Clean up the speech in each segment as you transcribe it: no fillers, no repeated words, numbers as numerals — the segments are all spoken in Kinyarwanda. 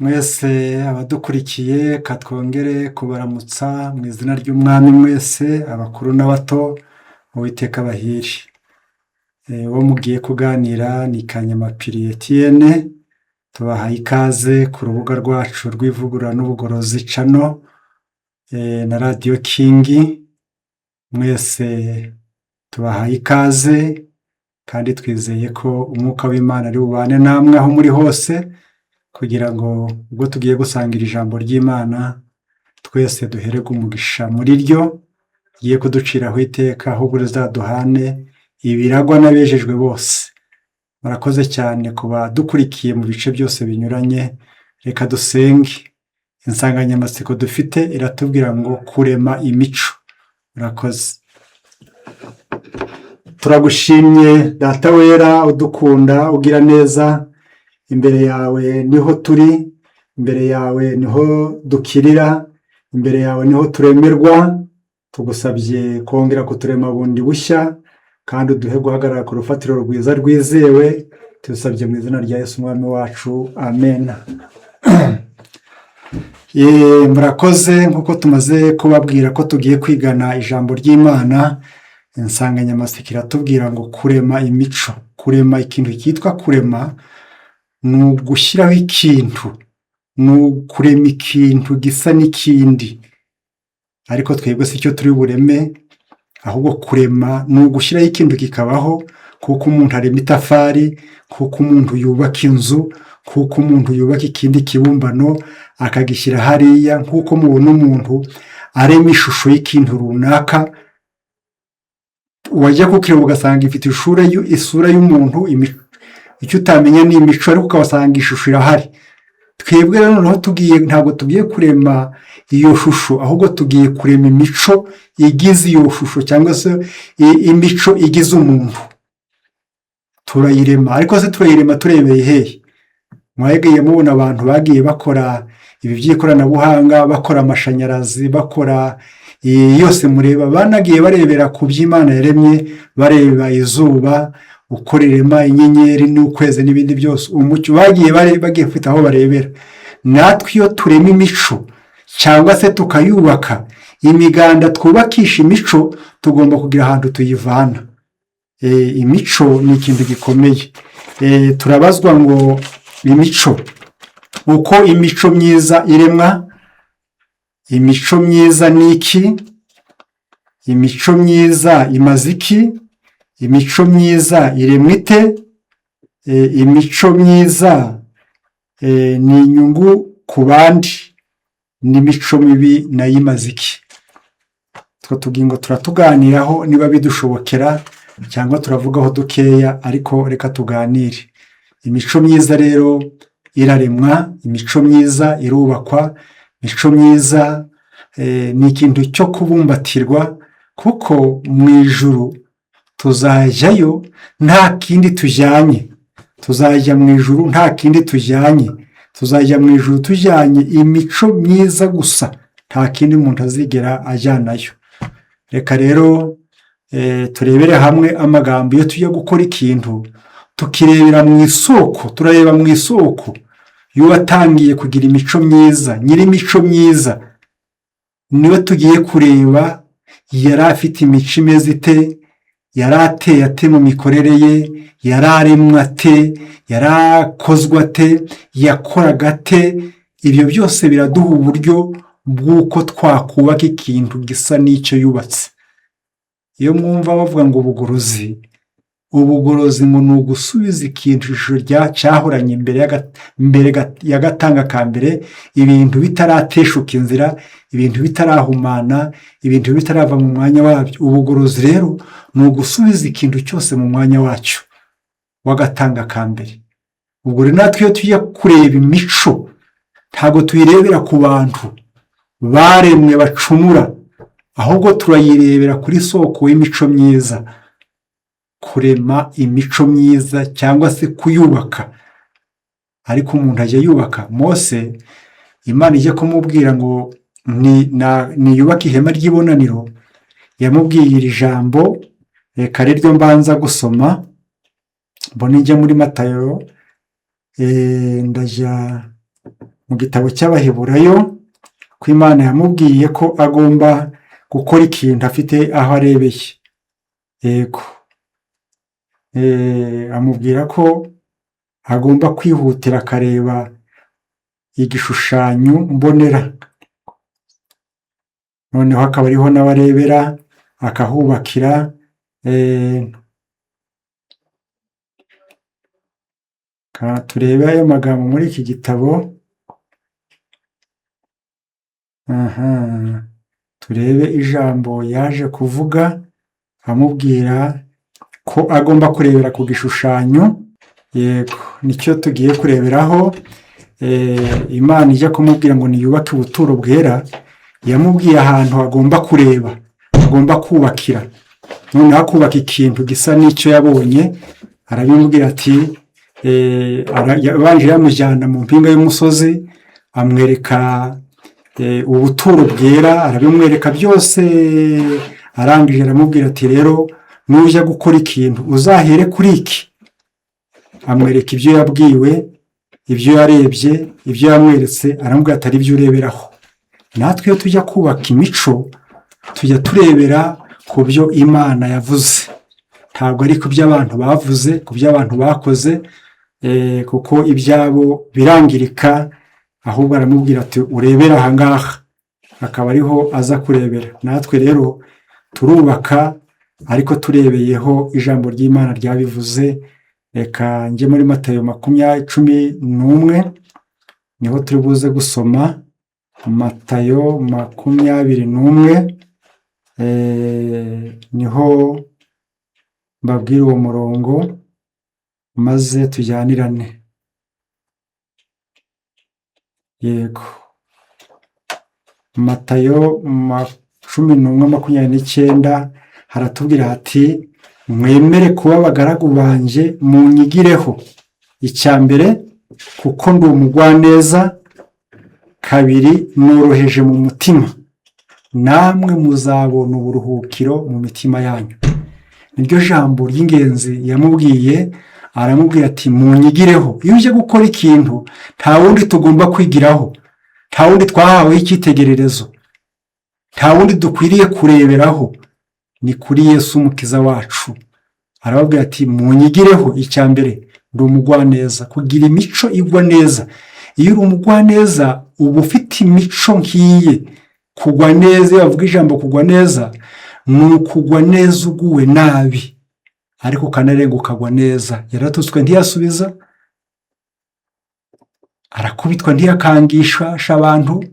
Mwese abadukurikiye katwongere kubaramutsa mu izina ry'umwami mwese abakuru n'abato Uwiteka bahiri. Uwo mugiye kuganira ni Kanyamapiri Etienne, tubahaye ikaze ku rubuga rwacu rw'ivugurura n'ubugorozi channel na Radio King. Mwese tubahaye ikaze kandi twizeye ko umwuka w'Imana ari bubane namwe aho muri hose, kugira ngo ubwo tugiye gusangira ijambo ry'Imana twese duhererwe umugisha muri ryo, rigiye kuduciraho iteka, ahubwo rizaduhane ibiragwa n'abejejwe bose. Murakoze cyane kuba dukurikiye mu bice byose binyuranye. Reka dusenge. Insanganyamatsiko dufite iratubwira ngo kurema imico. Murakoze. Turagushimye Data wera udukunda ugira neza. Imbere yawe niho turi, imbere yawe niho dukirira, imbere yawe niho turemerwa. Tugusabye kongera kuturema bundi bushya, kandi uduhe guhagarara ku rufatiro rwiza rwizewe. Tubisabye mu izina rya Yesu umwami wacu, amen. Murakoze. Nk'uko tumaze kubabwira ko tugiye kwigana ijambo ry'Imana, insanganyamatsiko iratubwira ngo kurema imico. Kurema, ikintu cyitwa kurema ni ugushyiraho ikintu, ni ukurema ikintu gisa n'ikindi. Ariko twebwe si cyo turi bureme, ahubwo kurema ni ugushyiraho ikintu kikabaho, kuko umuntu arema itafari, kuko umuntu yubaka inzu, kuko umuntu yubaka ikindi kibumbano akagishyira hariya, nk'uko mubona umuntu arema ishusho y'ikintu runaka, wajya kukireba ugasanga ifite isura y'umuntu. Icyo utamenya ni imico, ariko ukabasanga ishusho irahari. Twebwe rero noneho ntabwo tugiye kurema iyo shusho, ahubwo tugiye kurema imico igize iyo shusho, cyangwa se imico igize umuntu. Turayirema, ariko se turayirema turebeye hehe? Mwagiye mubona abantu bagiye bakora ibi by'ikoranabuhanga, bakora amashanyarazi, bakora yose mureba, banagiye barebera ku by'Imana yaremye, bareba izuba uko rirema, inyenyeri n'ukwezi n'ibindi byose, umucyo, bagiye bafite aho barebera. Natwe iyo turema imico cyangwa se tukayubaka, imiganda twubakisha imico tugomba kugira ahantu tuyivana. Imico ni ikintu gikomeye. Turabazwa ngo imico, uko imico myiza iremwa. Imico myiza ni iki? Imico myiza imaze iki? Imico myiza iremwa ite? Imico myiza ni inyungu ku bandi, n'imico mibi nayo imaze iki? Utwo tugingo turatuganiraho niba bidushobokera, cyangwa turavugaho dukeya, ariko reka tuganire. Imico myiza rero iraremwa, imico myiza irubakwa, imico myiza ni ikintu cyo kubumbatirwa, kuko mu ijuru tuzajyayo nta kindi tujyanye. Tuzajya mu ijuru nta kindi tujyanye. Tuzajya mu ijuru tujyanye imico myiza gusa, nta kindi umuntu azigera ajyanayo. Reka rero turebere hamwe amagambo. Iyo tujya gukora ikintu tukirebera mu isoko, turareba mu isoko y'uwatangiye kugira imico myiza, nyiri imico myiza niwe tugiye kureba. Yari afite imico imeze ite? Yari ateye ate mu mikorere ye? Yari aremwa ate? Yari akozwe ate? Yakoraga ate? Ibyo byose biraduha uburyo bw'uko twakubaka ikintu gisa n'icyo yubatse. Iyo mwumva bavuga ngo ubugorozi ngo ni ugusubiza ikintu ishusho cyahoranye mbere y'agatanga ka mbere, ibintu bitarateshuka inzira, ibintu bitarahumana, ibintu bitarava mu mwanya wabyo. Ubugorozi rero ni ugusubiza ikintu cyose mu mwanya wacyo w'agatanga ka mbere. Ubwo rero natwe iyo tujya kureba imico, ntabwo tuyirebera ku bantu baremwe bacumura, ahubwo turayirebera kuri soko y'imico myiza. Kurema imico myiza cyangwa se kuyubaka. Ariko umuntu ajya yubaka. Mose, Imana ijya kumubwira ngo niyubake ihema ry'ibonaniro, yamubwiye iri jambo. Reka rero mbanza gusoma, mbona ijya muri Matayo, ndajya mu gitabo cy'Abaheburayo ko Imana yamubwiye ko agomba gukora ikintu afite aho arebeye. Yego, amubwira ko agomba kwihutira akareba igishushanyo mbonera, noneho akaba ariho nawe arebera akahubakira. Turebe ayo magambo muri iki gitabo. Turebe ijambo yaje kuvuga amubwira ko agomba kurebera ku gishushanyo. Yego, nicyo tugiye kureberaho. Imana ijya kumubwira ngo niyubake ubuturo bwera, yamubwiye ahantu agomba kureba, agomba kubakira. Noneho akubaka ikintu gisa n'icyo yabonye, arabimubwira ati, abanje yamujyana mu mpinga y'umusozi, amwereka ubuturo bwera, arabimwereka byose. Arangije aramubwira ati, rero nujya gukora ikintu uzahere kuri iki. Amwereka ibyo yabwiwe, ibyo yarebye, ibyo yamweretse, aramubwira ati, ari byo ureberaho. Natwe iyo tujya kubaka imico, tujya turebera ku byo Imana yavuze, ntabwo ari ku byo abantu bavuze, ku byo abantu bakoze, kuko ibyabo birangirika. Ahubwo aramubwira ati, urebera aha ngaha, akaba ariho aza kurebera. Natwe rero turubaka ariko turebeyeho ijambo ry'Imana ryabivuze. Reka njye muri Matayo 20:11, niho turi buze gusoma. Matayo 21, niho mbabwira uwo murongo maze tujyanirane. Yego, Matayo 21:29 haratubwira hati, mwemere kuba abagaragu banjye, munyigireho. Icya mbere, kuko ndi umugwaneza. Kabiri, noroheje mu mutima, namwe muzabona uburuhukiro mu mitima yanyu. Niryo jambo ry'ingenzi yamubwiye. Aramubwira ati, munyigireho. Iyo uje gukora ikintu, nta wundi tugomba kwigiraho, nta wundi twahaweho icyitegererezo, nta wundi dukwiriye kureberaho, ni kuri Yesu umukiza wacu. Arababwira ati, munyigireho. Icya mbere, ndi umugwaneza, kugira imico igwa neza. Iyo uri umugwaneza uba ufite imico nk'iye. Kugwa neza, iyo bavuga ijambo kugwa neza, ni ukugwa neza uguwe nabi ariko ukanarenga ukagwa neza. Yaratutswe ntiyasubiza, arakubitwa ntiyakangisha abantu,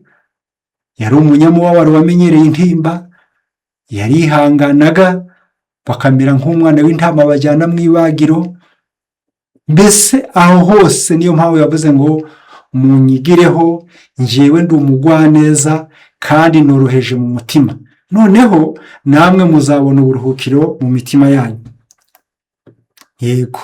yari umunyamubabaro wamenyereye intimba, yarihanganaga, bakamera nk'umwana w'intama bajyana mu ibagiro. Mbese aho hose niyo mpamvu yavuze ngo, munyigireho, njyewe ndi umugwaneza kandi noroheje mu mutima, noneho namwe muzabona uburuhukiro mu mitima yanyu. Yego,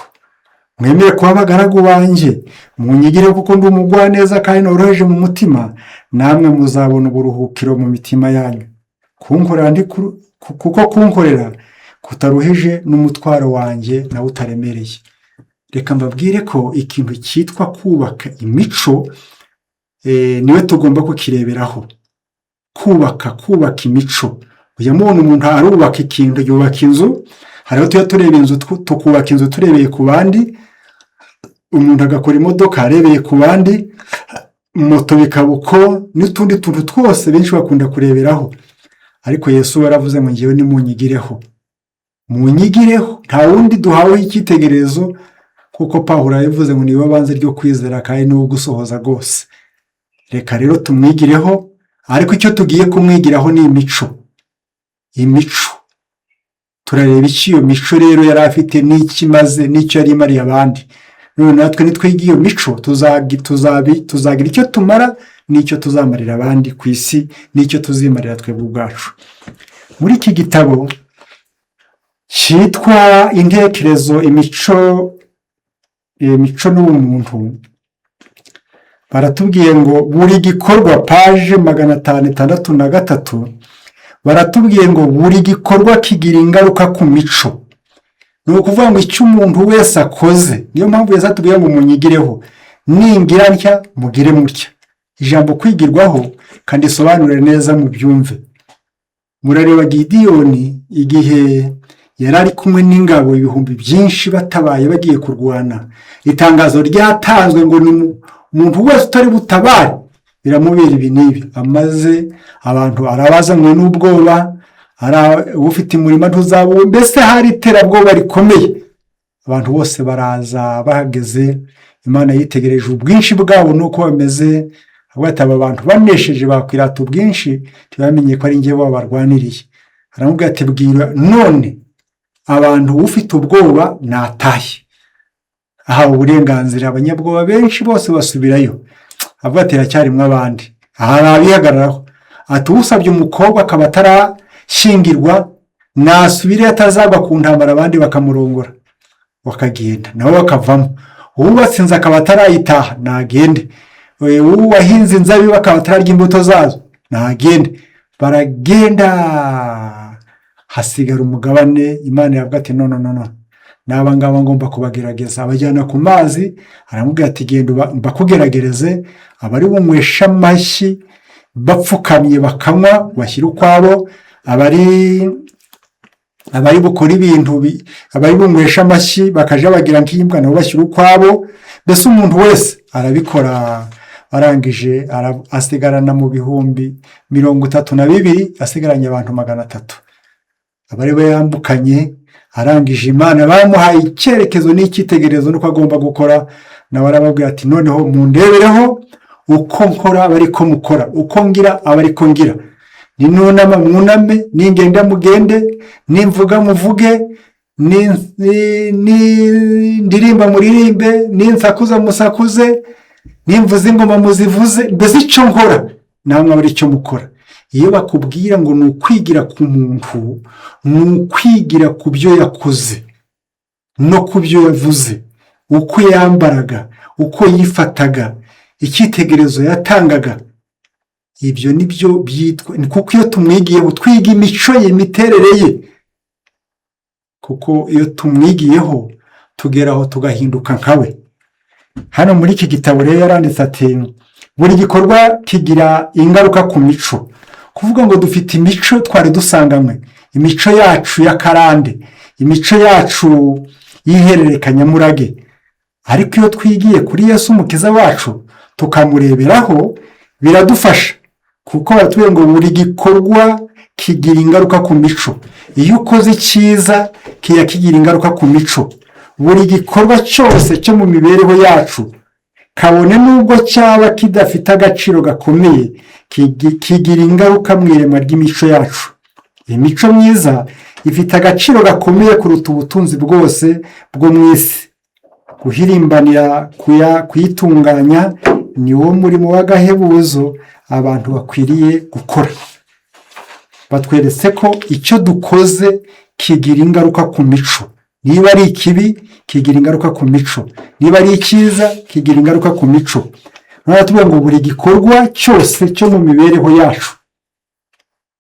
mwemere kuba abagaragu banjye, munyigireho kuko ndi umugwaneza kandi noroheje mu mutima, namwe muzabona uburuhukiro mu mitima yanyu. Kuko kunkorera kutaruhije n'umutwaro wanjye nawe utaremereye. Reka mbabwire ko ikintu cyitwa kubaka imico, niwe tugomba kukireberaho. Kubaka imico. Ujya mubona umuntu arubaka ikintu, yubaka inzu, hariho tuya tureba inzu, tukubaka inzu turebeye ku bandi. Umuntu agakora imodoka arebeye ku bandi, moto bikaba uko, n'utundi tuntu twose benshi bakunda kureberaho. Ariko Yesu waravuze ngo njyewe nimunyigireho. Munyigireho, nta wundi duhaweho icyitegererezo, kuko Pawulo yabivuze ngo niwe banze ryo kwizera kandi niwe gusohoza rwose. Reka rero tumwigireho, ariko icyo tugiye kumwigiraho ni imico. Imico turareba icyo iyo mico rero yari afite n'ikimaze, n'icyo yari imariye abandi. None natwe nitwiga iyo mico, tuzagira icyo tumara n'icyo tuzamarira abandi ku isi, n'icyo tuzimarira twebwe ubwacu. Muri iki gitabo cyitwa intekerezo, imico n'ubumuntu, baratubwiye ngo buri gikorwa, paje 563, baratubwiye ngo buri gikorwa kigira ingaruka ku mico. Ni ukuvuga ngo icyo umuntu wese akoze, niyo mpamvu Yesu atubwiye ngo munyigireho, ningira ntya mugire mutya. ijambo kwigirwaho kandi isobanure neza mu byumve. Murareba Gideyoni igihe yari ari kumwe n'ingabo ibihumbi byinshi batabaye bagiye kurwana, itangazo ryatanzwe ngo ni umuntu wese utari butabare biramubera ibi n'ibi, amaze abantu arabazanywe n'ubwoba, ufite umurima ntuzawuwe, mbese hari iterabwoba rikomeye. Abantu bose baraza bahageze, Imana yitegereje ubwinshi bwabo nuko bameze, avuga ati aba bantu banesheje bakwirata ubwinshi, ntibamenye ko ari njye babarwaniriye. Aramubwira ati bwira none abantu ufite ubwoba natahe. Aha uburenganzira abanyabwoba benshi bose basubirayo, avuga ati haracyarimo abandi. Aha arabihagararaho ati usabye umukobwa akaba atarashyingirwa nasubire atazagwa ku ntambara abandi bakamurongora, bakagenda nabo bakavamo. Uwubatse inzu akaba atarayitaha nagende, uwahinze inzabibu akaba atararya imbuto zazo nagende. Baragenda hasigara umugabane. Imana yavuga ati no n'aba ngaba ngomba kubagerageza, abajyana ku mazi. Aramubwira ati genda mbakugeragereze, abari bunywesha amashyi bapfukamye bakanywa bashyira ukwabo, abari bukora ibintu abari bunywesha amashyi bakaja bagira nk'imbwa nabo bashyira ukwabo. Mbese umuntu wese arabikora. Arangije asigarana mu bihumbi 32 asigaranye abantu 300. Abari bayambukanye arangije Imana bamuhaye icyerekezo n'icyitegererezo nuko agomba gukora. Nawe arababwira ati noneho mundebereho uko nkora abari ko mukora, uko ngira abari ko ngira. Ninunama mwuname, ningenda mugende, nimvuga muvuge, ndirimba muririmbe, ninsakuza musakuze, nimvuze ingoma muzivuze. Mbese icyo nkora namwe abari icyo mukora. Iyo bakubwira ngo ni ukwigira ku muntu, ni ukwigira ku byo yakoze no ku byo yavuze, uko yambaraga, uko yifataga, icyitegererezo yatangaga. Ibyo nibyo byitwa, kuko iyo tumwigiyeho twiga imico ye, imiterere ye. Kuko iyo tumwigiyeho tugeraho tugahinduka nkawe. Hano muri iki gitabo rero yaranditse ati buri gikorwa kigira ingaruka ku mico. Kuvuga ngo dufite imico twari dusanganywe, imico yacu y'akarande, imico yacu y'ihererekanyamurage. Ariko iyo twigiye kuri Yesu umukiza wacu tukamureberaho biradufasha, kuko batubwiye ngo buri gikorwa kigira ingaruka ku mico. Iyo ukoze icyiza kigira ingaruka ku mico. Buri gikorwa cyose cyo mu mibereho yacu, kabone nubwo cyaba kidafite agaciro gakomeye, kigira ingaruka mu irema ry'imico yacu. Imico myiza ifite agaciro gakomeye kuruta ubutunzi bwose bwo mu isi. Guhirimbanira kuyitunganya ni wo murimo w'agahebuzo abantu bakwiriye gukora. Batweretse ko icyo dukoze kigira ingaruka ku mico. Niba ari ikibi kigira ingaruka ku mico, niba ari icyiza kigira ingaruka ku mico. Tuvuga ngo buri gikorwa cyose cyo mu mibereho yacu,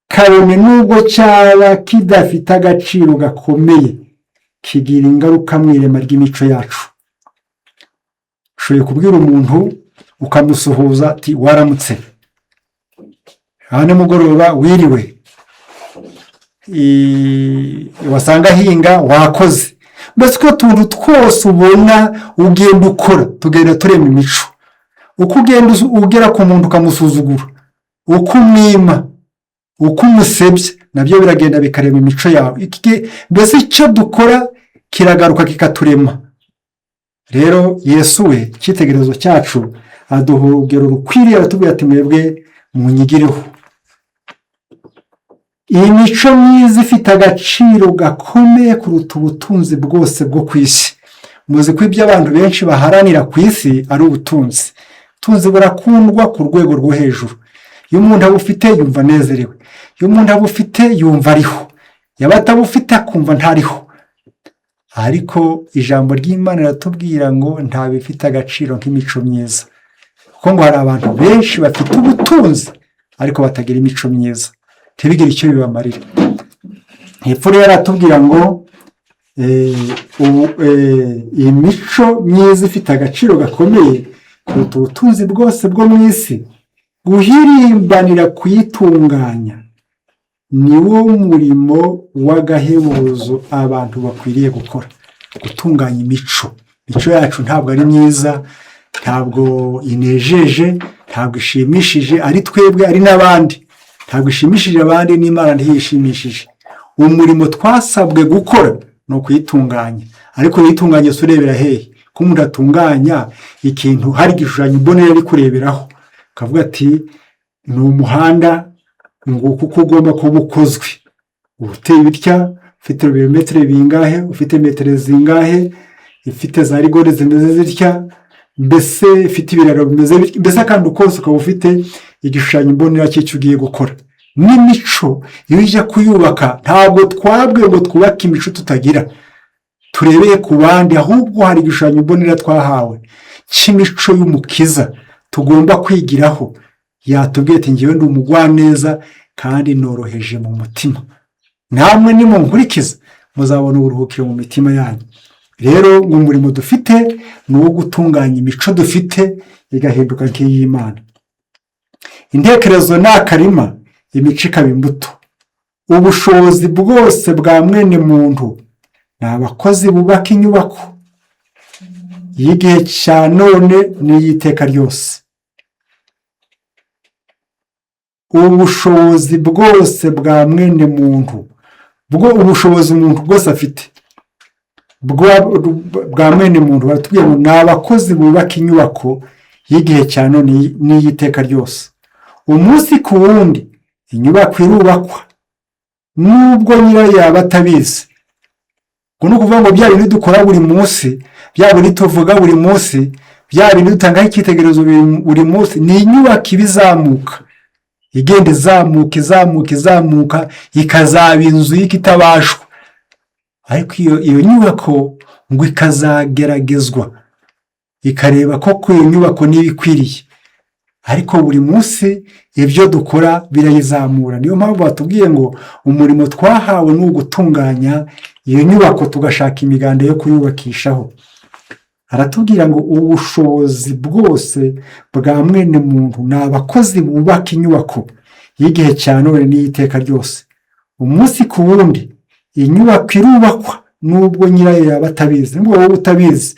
kabone nubwo cyaba kidafite agaciro gakomeye, kigira ingaruka mu irema ry'imico yacu. Ushoboye kubwira umuntu ukamusuhuza ati waramutse, nimugoroba wiriwe, wasanga ahinga wakoze. Mbese ko tuntu twose ubona ugenda ukora tugenda turema imico. Uko ugenda ugera ku muntu ukamusuzugura, uko umwima, uko umusebye, nabyo biragenda bikarema imico yawe. Mbese icyo dukora kiragaruka kikaturema. Rero Yesu we icyitegererezo cyacu aduha urugero rukwiriye, aratubwira ati mwebwe munyigireho. Iyi mico myiza ifite agaciro gakomeye kuruta ubutunzi bwose bwo ku isi. Muzi ko ibyo abantu benshi baharanira ku isi ari ubutunzi. Ubutunzi burakundwa ku rwego rwo hejuru. Iyo umuntu abufite yumva anezerewe, iyo umuntu abufite yumva ariho, yaba atabufite akumva ntariho. Ariko ijambo ry'Imana riratubwira ngo nta bifite agaciro nk'imico myiza. Kuko ngo hari abantu benshi bafite ubutunzi ariko batagira imico myiza, ntibigire icyo bibamarira. Hepfo rero aratubwira ngo iyi mico myiza ifite agaciro gakomeye kuruta ubutunzi bwose bwo mu isi. guhirimbanira kuyitunganya niwo murimo w'agahebuzo abantu bakwiriye gukora. Gutunganya imico yacu ntabwo ari myiza, ntabwo inejeje, ntabwo ishimishije, ari twebwe ari n'abandi, ntabwo ishimishije abandi, n'Imana ntiyishimishije. Umurimo twasabwe gukora ni ukuyitunganya. Ariko yitunganye se urebera hehe? Ko umuntu atunganya ikintu hari igishushanyo mbonera ari kureberaho, akavuga ati ni umuhanda nguko uko ugomba kuba ukozwe, uteye bitya, ufite ibirometero bingahe, ufite metero zingahe, ifite za rigore zimeze zitya, mbese ifite ibiraro bimeze bitya, mbese kandi kose ukaba ufite igishushanyo mbonera cy'icyo ugiye gukora. N'imico iyo ujya kuyubaka, ntabwo twabwiwe ngo twubake imico tutagira, turebeye ku bandi, ahubwo hari igishushanyo mbonera twahawe cy'imico y'Umukiza tugomba kwigiraho. Yatubwiye ati njyewe ndi umugwaneza kandi noroheje mu mutima, namwe nimunkurikiza muzabona uburuhukiro mu mitima yanyu. Rero umurimo dufite ni uwo gutunganya imico dufite igahinduka nk'iy'Imana. Intekerezo ni akarima, imico ikaba imbuto. Ubushobozi bwose bwa mwene muntu ni abakozi bubaka inyubako y'igihe cya none n'iy'iteka ryose. Ubushobozi bwose bwa mwene muntu, ubushobozi umuntu bwose afite bwa mwene muntu, baratubwira ngo ni abakozi bubaka inyubako y'igihe cya none n'iy'iteka ryose. Umunsi ku wundi inyubako irubakwa nubwo nyirayo yaba atabizi. Ngo ni ukuvuga ngo bya bintu dukora buri munsi, bya bintu tuvuga buri munsi, bya bintu dutangaho icyitegererezo buri munsi, ni inyubako iba izamuka, igenda izamuka ikazaba inzu y'ikitabashwa. Ariko iyo nyubako ngo ikazageragezwa, ikareba ko iyo nyubako niba ikwiriye. Ariko buri munsi ibyo dukora birayizamura. Niyo mpamvu batubwiye ngo umurimo twahawe ni ugutunganya iyo nyubako, tugashaka imiganda yo kuyubakishaho. Aratubwira ngo ubushobozi bwose bwa mwene muntu ni abakozi bubaka inyubako y'igihe cya none n'iy'iteka ryose. Umunsi ku wundi inyubako irubakwa nubwo nyirayo yaba atabizi. Nubwo wowe utabizi,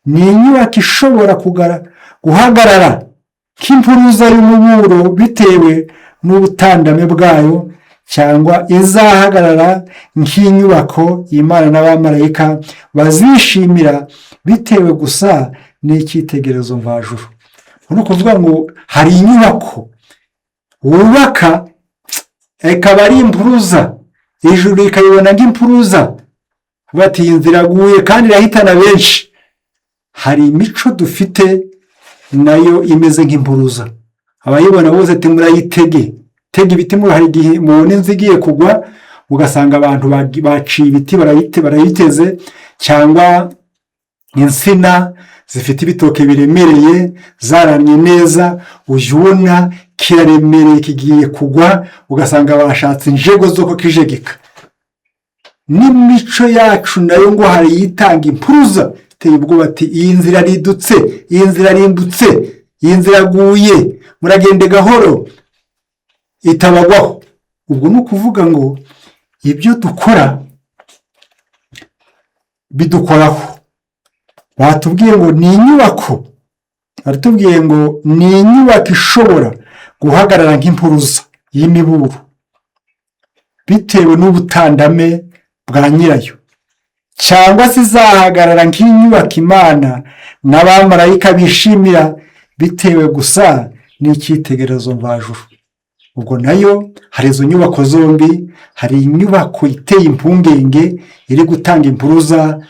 ni inyubako ishobora guhagarara nk'impuruza y'umuburo bitewe n'ubutandame bwayo, cyangwa izahagarara nk'inyubako Imana n'abamarayika bazishimira bitewe gusa n'icyitegererezo mvajuru. Ni ukuvuga ngo hari inyubako wubaka ikaba ari impuruza, ijuru rikayibona nk'impuruza, bati iyi nzira iraguye kandi irahitana benshi. Hari imico dufite nayo imeze nk'impuruza, abayibona bose ati murayitege, tega ibiti, hari igihe mubona inzu igiye kugwa ugasanga abantu baciye ibiti barayiteze, cyangwa insina zifite ibitoke biremereye zaramye neza, ujya ubona kiraremereye kigiye kugwa, ugasanga bashatse injego zo kukijegeka. N'imico yacu nayo ngo hari yitanga impuruza iteye ubwoba, ati iyi nzira ridutse, iyi nzira rimbutse, iyi nzira aguye, muragende gahoro itabagwaho. Ubwo ni ukuvuga ngo ibyo dukora bidukoraho. Batubwiye ngo ni inyubako, baratubwiye ngo ni inyubako ishobora guhagarara nk'impuruza y'imiburo bitewe n'ubutandame bwa nyirayo, cyangwa se izahagarara nk'inyubako Imana n'abamarayika bishimira bitewe gusa n'icyitegererezo mvajuru. Ubwo nayo hari izo nyubako zombi. Hari inyubako iteye impungenge iri gutanga impuruza.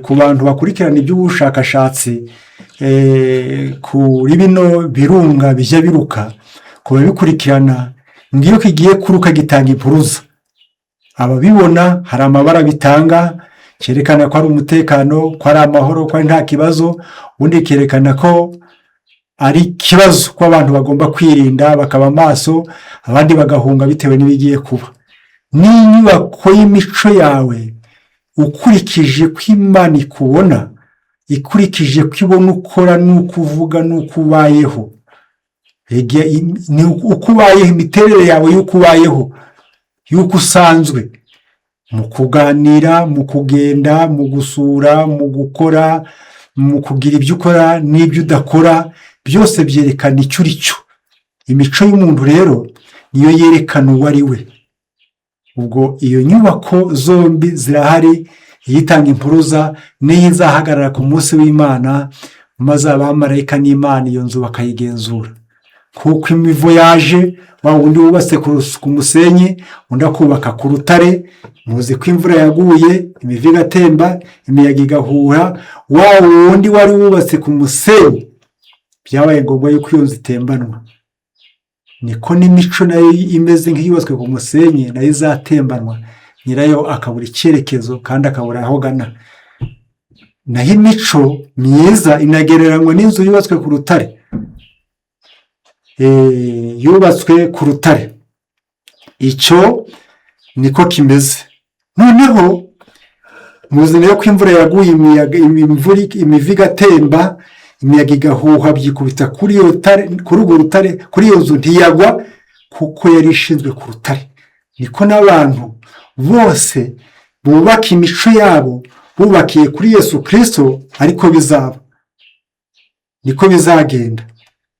Ku bantu bakurikirana iby'ubushakashatsi kuri bino birunga bijya biruka, ku babikurikirana, ngiyo kigiye kuruka gitanga impuruza. Ababibona hari amabara bitanga, cyerekana ko ari umutekano, ko ari amahoro, ko ari nta kibazo. Ubundi cyerekana ko ari ikibazo, ko abantu bagomba kwirinda bakaba maso, abandi bagahunga bitewe n'ibigiye kuba. N'inyubako y'imico yawe ukurikije ko Imana ikubona, ikurikije ko ibona ukora n'uko uvuga n'uko ubayeho, ni uko ubayeho, imiterere yawe y'uko ubayeho, y'uko usanzwe, mu kuganira, mu kugenda, mu gusura, mu gukora, mu kugira ibyo ukora n'ibyo udakora, byose byerekana icyo uri cyo. Imico y'umuntu rero niyo yerekana uwo ari we. Ubwo iyo nyubako zombi zirahari, iyitanga impuruza n'iyo izahagarara ku munsi w'Imana, maze abamarayika n'Imana iyo nzu bakayigenzura. Kuko imivo yaje, wa wundi wubatse ku musenyi, undi akubaka ku rutare. Muzi ko imvura yaguye, imivu igatemba, imiyaga igahuha, wa wundi wari wubatse ku musenyi byabaye ngombwa yuko iyo nzu itembanwa. Niko n'imico nayo imeze nk'iyubatswe ku musenyi nayo izatembanwa, nyirayo akabura icyerekezo kandi akabura aho agana. Naho imico myiza inagereranywa n'inzu yubatswe ku rutare, yubatswe ku rutare. Icyo niko kimeze. Noneho muzi rero ko imvura yaguye, imivu igatemba, imiyaga igahuha, byikubita kuri urwo rutare, kuri iyo nzu ntiyagwa kuko yari ishinzwe ku rutare. Niko n'abantu bose bubaka imico yabo bubakiye kuri Yesu Kristo, ariko bizaba, niko bizagenda.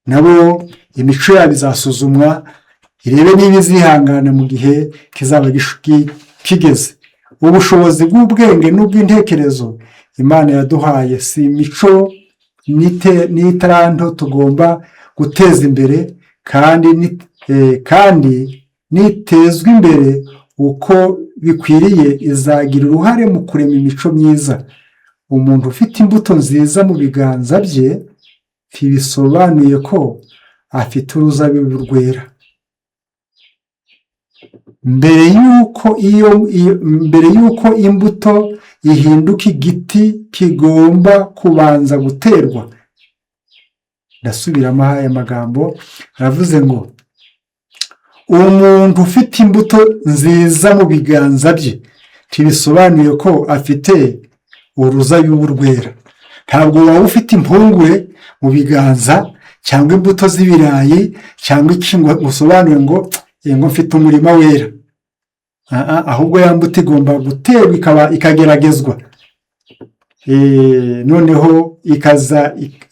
Nabo imico yabo izasuzumwa, irebe niba izihangana mu gihe kizaba kigeze. Ubushobozi bw'ubwenge n'ubw'intekerezo Imana yaduhaye si imico n'itaranto tugomba guteza imbere, kandi nitezwa imbere uko bikwiriye izagira uruhare mu kurema imico myiza. Umuntu ufite imbuto nziza mu biganza bye ntibisobanuye ko afite uruzabibu rwera. Mbere y'uko imbuto ihinduka igiti kigomba kubanza guterwa. Ndasubiramo aya magambo, aravuze ngo umuntu ufite imbuto nziza mu biganza bye ntibisobanuye ko afite uruzabibu rwera. Ntabwo waba ufite impungure mu biganza cyangwa imbuto z'ibirayi cyangwa iki ngo usobanure ngo mfite umurima wera. Ahubwo ya mbuto igomba guterwa ikageragezwa, noneho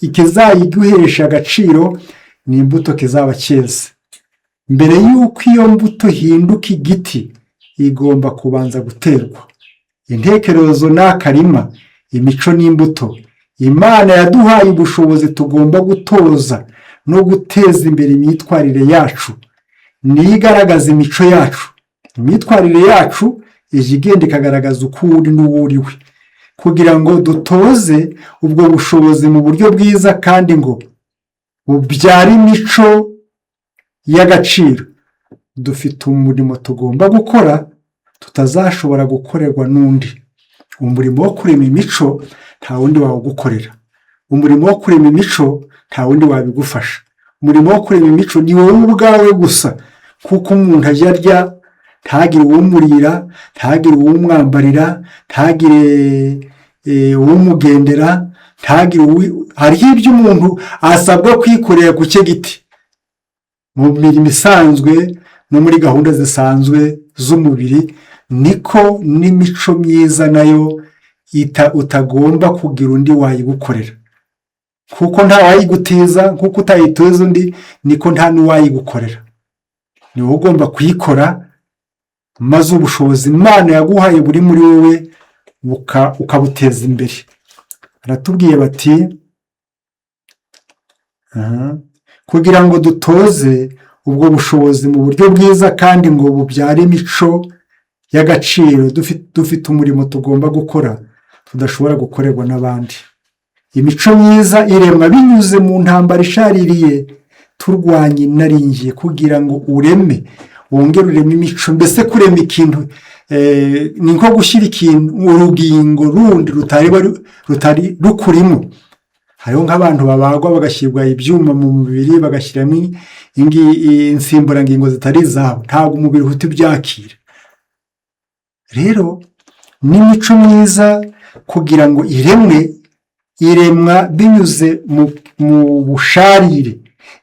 ikizayiguhesha agaciro ni imbuto kizaba cyeze. Mbere y'uko iyo mbuto ihinduka igiti igomba kubanza guterwa. Intekerezo ni akarima, imico n'imbuto. Imana yaduhaye ubushobozi tugomba gutoza no guteza imbere imyitwarire yacu, niyo igaragaza imico yacu. Imyitwarire yacu ije igenda ikagaragaza uko uri n'uwo uri we, kugira ngo dutoze ubwo bushobozi mu buryo bwiza kandi ngo bubyare imico y'agaciro. Dufite umurimo tugomba gukora tutazashobora gukorerwa n'undi. Umurimo wo kurema imico nta wundi wawugukorera. Umurimo wo kurema imico nta wundi wabigufasha. Umurimo wo kurema imico ni wowe ubwawe gusa, kuko umuntu ajya arya ntagire uwumurira, ntagire uwumwambarira, ntagire uwumugendera, hariho ibyo umuntu asabwa kwikorera ku cye giti mu mirimo isanzwe no muri gahunda zisanzwe z'umubiri. Niko n'imico myiza nayo utagomba kugira undi wayigukorera, kuko nta wayigutiza, kuko utayituza undi, niko nta n'uwayigukorera. Ni wowe ugomba kuyikora, maze ubushobozi Imana yaguhaye buri muri wowe ukabuteza imbere. Baratubwiye bati kugira ngo dutoze ubwo bushobozi mu buryo bwiza kandi ngo bubyare imico y'agaciro, dufite umurimo tugomba gukora tudashobora gukorerwa n'abandi. Imico myiza iremwa binyuze mu ntambara ishaririye turwanya inaringiye, kugira ngo ureme, wongere ureme imico. Mbese kurema ikintu ni nko gushyira ikintu urugingo rundi rutari rukurimo. Hariho nk'abantu babagwa bagashyirwa ibyuma mu mubiri, bagashyiramo insimburangingo zitari izabo, ntabwo umubiri uhita ubyakira. Rero n'imico myiza kugira ngo iremwa binyuze mu busharire,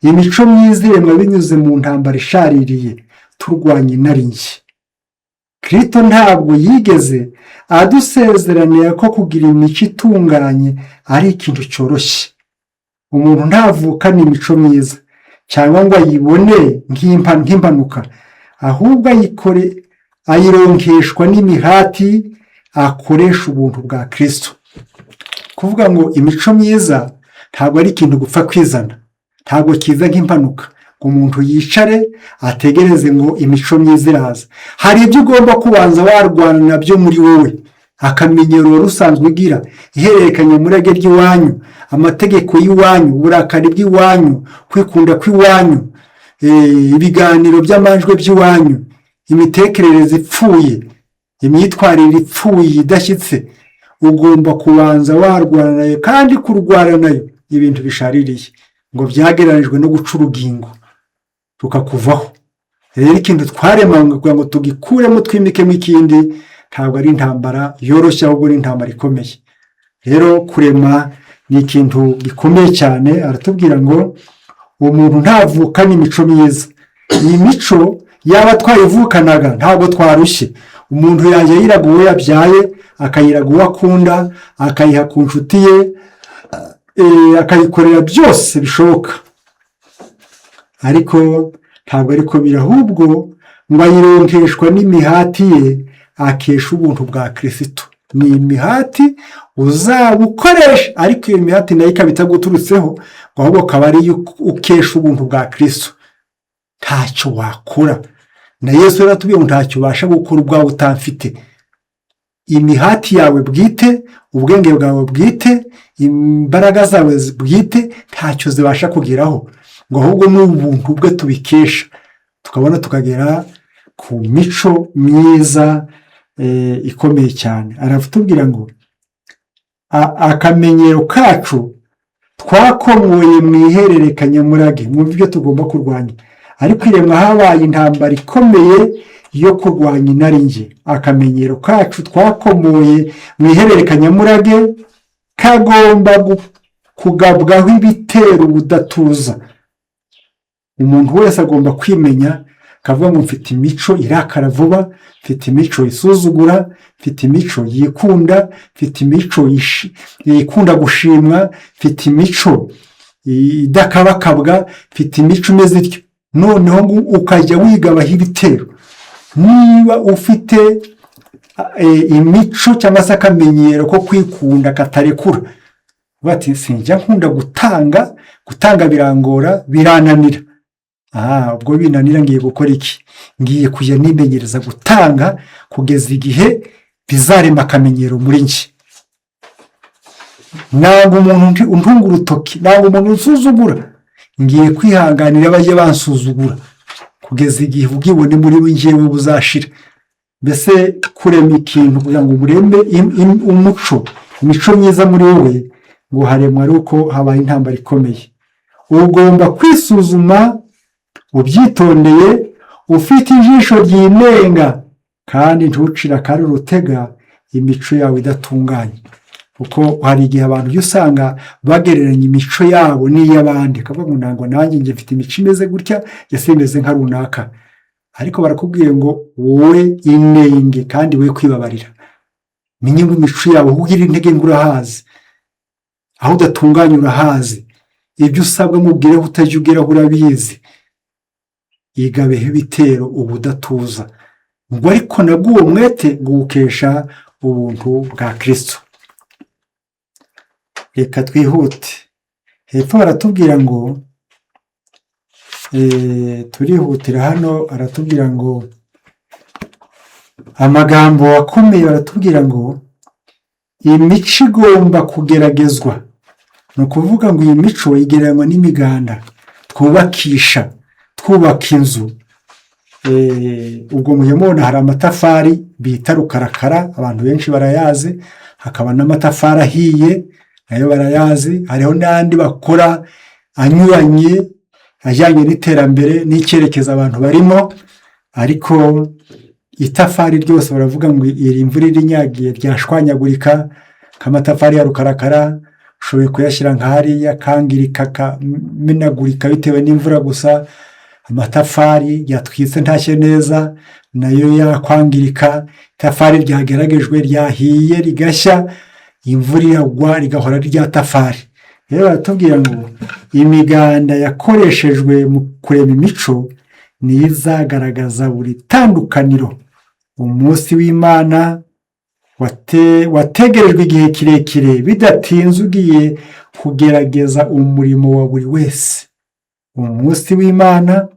imico myiza iremwa binyuze mu ntambara ishaririye turwanya inarinjye. Kristo ntabwo yigeze adusezeranira ko kugira imico itunganye ari ikintu cyoroshye. Umuntu ntavukana imico myiza cyangwa ngo ayibone nk'impanuka, ahubwo ayironkeshwa n'imihati akoresha ubuntu bwa Kristo. Kuvuga ngo imico myiza ntabwo ari ikintu gupfa kwizana, ntabwo kiza nk'impanuka ngo umuntu yicare ategereze ngo imico myiza iraza. Hari ibyo ugomba kubanza warwana nabyo muri wowe, akamenyero wari usanzwe ugira, ihererekanyamurage ry'iwanyu, amategeko y'iwanyu, uburakari bw'iwanyu, kwikunda kw'iwanyu, ibiganiro by'amajwi by'iwanyu, imitekerereze ipfuye, imyitwarire ipfuye idashyitse. Ugomba kubanza warwana nayo, kandi kurwana nayo ibintu bishaririye ngo byagereranijwe no guca urugingo tukakuvaho. Rero ikintu twaremanywe kugira ngo tugikuremo twimikemo ikindi, ntabwo ari intambara yoroshye, ahubwo ni intambara ikomeye. Rero kurema ni ikintu gikomeye cyane. Aratubwira ngo umuntu ntavukana imico myiza. Iyi mico yaba twayivukanaga ntabwo twarushye. Umuntu yajya yiraga uwo yabyaye, akayiraga uwo akunda, akayiha ku nshuti ye, akayikorera byose bishoboka, ariko ntabwo ariko biri, ahubwo ngo ayironkeshwa n'imihati ye akesha ubuntu bwa Kristo. Ni imihati uzabukoresha, ariko iyo mihati nayo ikaba itaguturutseho, ngo ahubwo akaba ariyo ukesha ubuntu bwa Kristo. Ntacyo wakora, na Yesu yaratubwiye ngo ntacyo ubasha gukora ubwawe utamfite. Imihati yawe bwite, ubwenge bwawe bwite, imbaraga zawe bwite ntacyo zibasha kugeraho, ngo ahubwo ni ubuntu bwe tubikesha, tukabona tukagera ku mico myiza ikomeye cyane. Aratubwira ngo akamenyero kacu twakomoye mu ihererekanyamurage, mwumva ibyo tugomba kurwanya. Ariko iremwa habaye intambara ikomeye yo kurwanya inarinjye. Akamenyero kacu twakomoye mu ihererekanyamurage kagomba kugabwaho ibitero ubudatuza. Umuntu wese agomba kwimenya, akavuga ngo mfite imico irakara vuba, mfite imico isuzugura, mfite imico yikunda, mfite imico yikunda gushimwa, mfite imico idakabakabwa, mfite imico imeze ityo. Noneho ukajya wigabaho ibitero. Niba ufite imico cyangwa se akamenyero ko kwikunda katarekura, bati sinjya nkunda gutanga birangora, birananira. Ubwo binanira ngiye gukora iki? Ngiye kujya nimenyereza gutanga kugeza igihe bizarema akamenyero muri njye. Ntabwo umuntu untunga urutoki, ntabwo umuntu unsuzugura, ngiye kwihanganira bajye bansuzugura kugeza igihe ubwibone muri njyewe buzashira. Mbese kurema ikintu kugira ngo ureme imico myiza muri wowe, ngo haremwa ari uko habaye intambara ikomeye. Ugomba kwisuzuma ubyitondeye, ufite ijisho ryinenga, kandi ntucire akari urutega imico yawe idatunganye. Kuko hari igihe abantu usanga bagereranya imico yabo n'iy'abandi, akavuga ngo ntabwo nanjye njye mfite imico imeze gutya, njye simeze nka runaka. Ariko barakubwiye ngo wowe inenge kandi we kwibabarira. Menye ngo imico yawe aho ugira intege ngo urahazi, aho udatunganye urahazi, ibyo usabwa mubwireho utajya ugeraho urabizi. Yigabeho ibitero ubudatuza, ngo ariko nabwo uwo mwete guhukesha ubuntu bwa Kristo. Reka twihute. Hepfo baratubwira ngo turihutira hano. Aratubwira ngo amagambo akomeye, baratubwira ngo imico igomba kugeragezwa. Ni ukuvuga ngo iyi mico igereranywa n'imiganda twubaka inzu. Ubwo mubona hari amatafari bita rukarakara, abantu benshi barayazi. Hakaba n'amatafari ahiye, nayo barayazi. Hariho n'andi bakora anyuranye, ajyanye n'iterambere n'icyerekezo abantu barimo. Ariko itafari ryose baravuga ngo iri imvura irinyagiye ryashwanyagurika, nk'amatafari ya rukarakara, ushoboye kuyashyira nka hariya akangirika akamenagurika bitewe n'imvura gusa, amatafari yatwitse ntashye neza nayo yakwangirika, itafari ryageragejwe ryahiye rigashya, imvura iragwa rigahora ari rya tafari. Rero baratubwira ngo imiganda yakoreshejwe mu kurema imico niyo izagaragaza buri tandukaniro. Umunsi w'Imana wategerejwe igihe kirekire, bidatinze ugiye kugerageza umurimo wa buri wese. Umunsi w'Imana,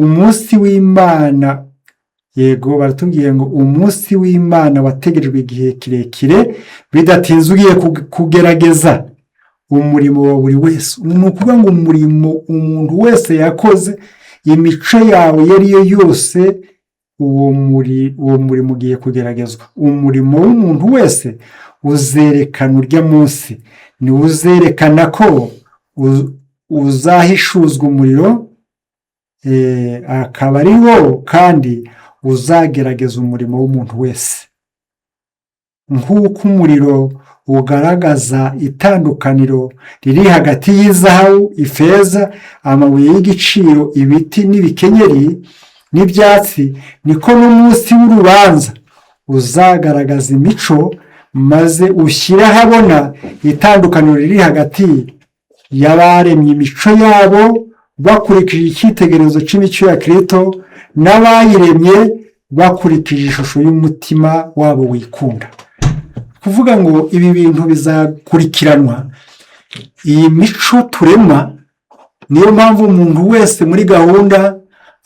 umunsi w'Imana, yego baratubwiye ngo umunsi w'Imana wategerejwe igihe kirekire, bidatinze ugiye kugerageza umurimo wa buri wese. Ni ukuvuga ngo umurimo umuntu wese yakoze, imico yawe iyo ari yo yose, uwo murimo ugiye kugeragezwa. Umurimo w'umuntu wese uzerekana urya munsi, niwo uzerekana ko uzahishuzwa umuriro, akaba ari wo kandi uzagerageza umurimo w'umuntu wese. Nk'uko umuriro ugaragaza itandukaniro riri hagati y'izahabu, ifeza, amabuye y'igiciro, ibiti n'ibikenyeri n'ibyatsi, niko n'umunsi w'urubanza uzagaragaza imico, maze ushyire ahabona itandukaniro riri hagati y'abaremye imico yabo bakurikije icyitegererezo cy'imico ya Kristo n'abayiremye bakurikije ishusho y'umutima wabo wikunda. Kuvuga ngo ibi bintu bizakurikiranwa, iyi mico turema, niyo mpamvu umuntu wese muri gahunda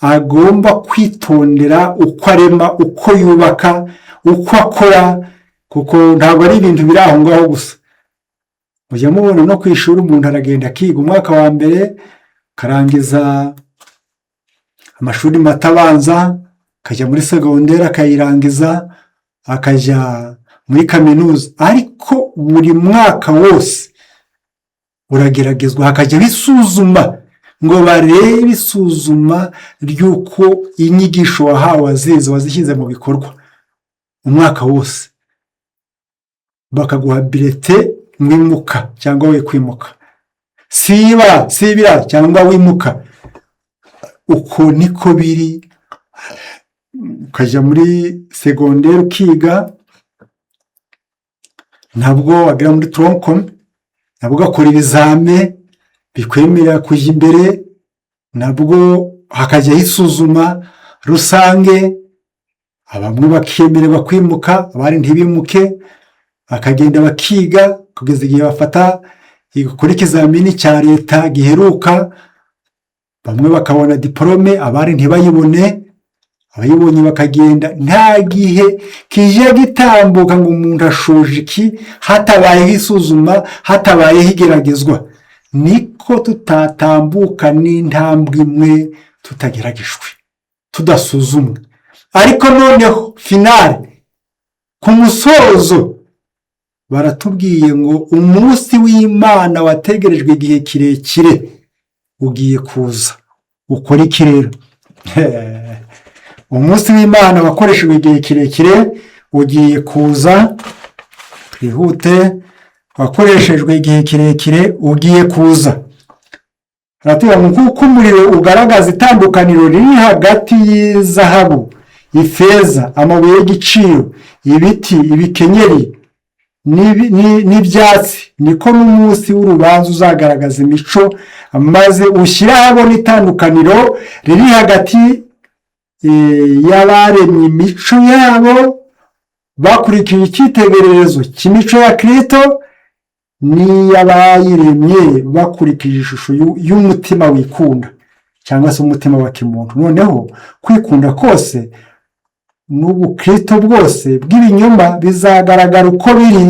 agomba kwitondera uko arema, uko yubaka, uko akora, kuko ntabwo ari ibintu biri aho ngaho gusa. Mujya mubona no ku ishuri umuntu aragenda akiga umwaka wa mbere, akarangiza amashuri mato abanza, akajya muri segonderi akayirangiza, akajya muri kaminuza, ariko buri mwaka wose urageragezwa, hakajya bisuzuma ngo barebe isuzuma ry'uko inyigisho wahawe wazishyize mu bikorwa. Umwaka wose bakaguha birete mwimuka cyangwa we kwimuka, sibira cyangwa wimuka. Uko niko biri. Ukajya muri segonderi ukiga, ntabwo wagera muri tronkom, nabwo ugakora ibizame bikwemerera kujya imbere, nabwo hakajyaho isuzuma rusange, bamwe bakemererwa kwimuka, abandi ntibimuke, bakagenda bakiga kugeza igihe bafata gukora ikizamini cya leta giheruka, bamwe bakabona diporome, abandi ntibayibone, abayibonye bakagenda. Nta gihe kijya gitambuka ngo umuntu ashoje iki hatabayeho isuzuma, hatabayeho igeragezwa. Niko tutatambuka n'intambwe imwe tutageragejwe, tudasuzumwe. Ariko noneho finale, ku musozo, baratubwiye ngo umunsi w'Imana wategerejwe igihe kirekire ugiye kuza. Ukora iki rero? Umunsi w'Imana wakoreshejwe igihe kirekire ugiye kuza. Twihute. Wakoreshejwe igihe kirekire ugiye kuza. Haratubwira ngo kuko umuriro ugaragaza itandukaniro riri hagati y'izahabu, ifeza, amabuye y'igiciro, ibiti, ibikenyeri n'ibyatsi, niko n'umunsi w'urubanza uzagaragaza imico, maze ushyire ahabona itandukaniro riri hagati y'abaremye imico yabo bakurikije icyitegererezo cy'imico ya Kristo n'iy'abayiremye bakurikije ishusho y'umutima wikunda cyangwa se umutima wa kimuntu. Noneho kwikunda kose n'ubukristo bwose bw'ibinyoma bizagaragara uko biri.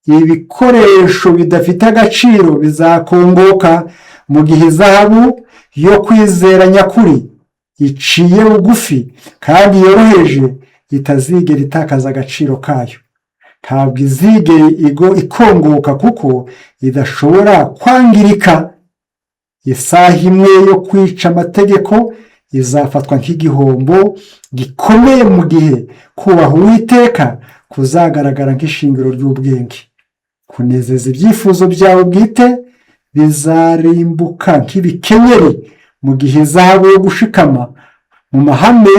Ibikoresho bidafite agaciro bizakongoka, mu gihe izahabu yo kwizera nyakuri iciye bugufi kandi yoroheje itazigera itakaza agaciro kayo. Ntabwo izigera ikongoka kuko idashobora kwangirika. Isaha imwe yo kwica amategeko izafatwa nk'igihombo gikomeye, mu gihe kubaha Uwiteka kuzagaragara nk'ishingiro ry'ubwenge. kunezeza ibyifuzo byawe bwite bizarimbuka nk'ibikenyeri, mu gihe izahabu yo gushikama mu mahame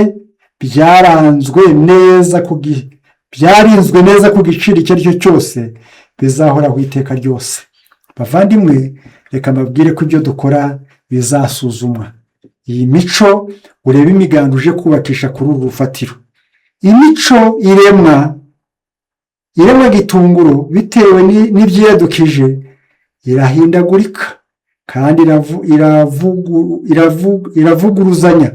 byarinzwe neza ku giciro icyo ari cyo cyose bizahoraho iteka ryose. Bavandimwe, reka mbabwire ko ibyo dukora bizasuzumwa. Iyi mico ureba imiganda uje kubakisha kuri uru rufatiro, imico iremwa gitunguru bitewe n'ibyiyadukije irahindagurika kandi iravuguruzanya.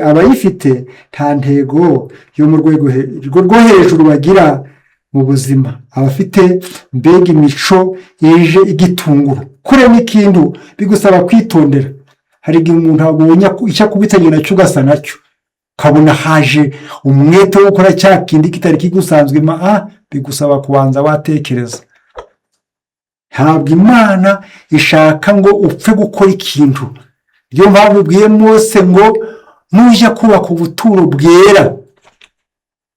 Abayifite nta ntego yo mu rwego rwo hejuru bagira mu buzima. Abafite mbega imico ije igitunguru, kurema ikintu bigusaba kwitondera. Hari igihe umuntu abonye icyo akubitanye nacyo ugasa nacyo, ukabona haje umwete wo gukora cya kindi kitari kigusanzwe, bigusaba kubanza watekereza. Ntabwo Imana ishaka ngo upfe gukora ikintu. Niyo mpamvu ubwiye Mose ngo nujya kubaka ubuturo bwera,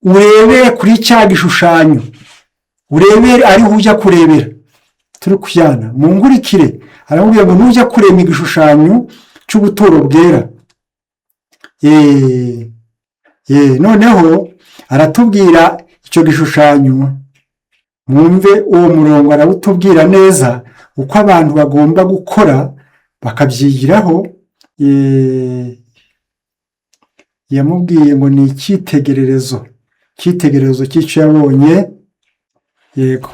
urebere kuri cya gishushanyo, urebere ariho ujya kurebera. Turi kujyana mu ngurikire, aramubwira ngo nujya kurema igishushanyo cy'ubuturo bwera. Noneho aratubwira icyo gishushanyo, mwumve uwo murongo arawutubwira neza uko abantu bagomba gukora bakabyigiraho. Yamubwiye ngo ni icyitegererezo cy'icyo yabonye.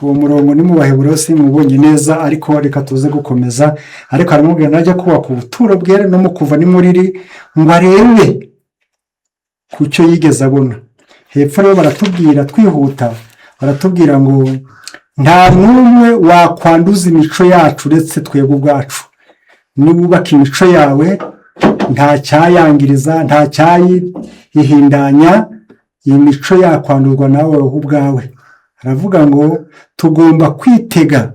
Uwo murongo ni mu Baheburayo simubonye neza, ariko reka tuze gukomeza. Ariko aramubwira najya kubaka ubuturo bwera no mu kuva nimuriri ngo arebe ku cyo yigeze abona. Hepfo rero baratubwira twihuta, baratubwira ngo nta n'umwe wakwanduza imico yacu uretse twebwe ubwacu. Niwubaka imico yawe nta cyayangiriza, nta cyayihindanya. Iyi mico yakwandurwa nawe ubwawe. Aravuga ngo tugomba kwitega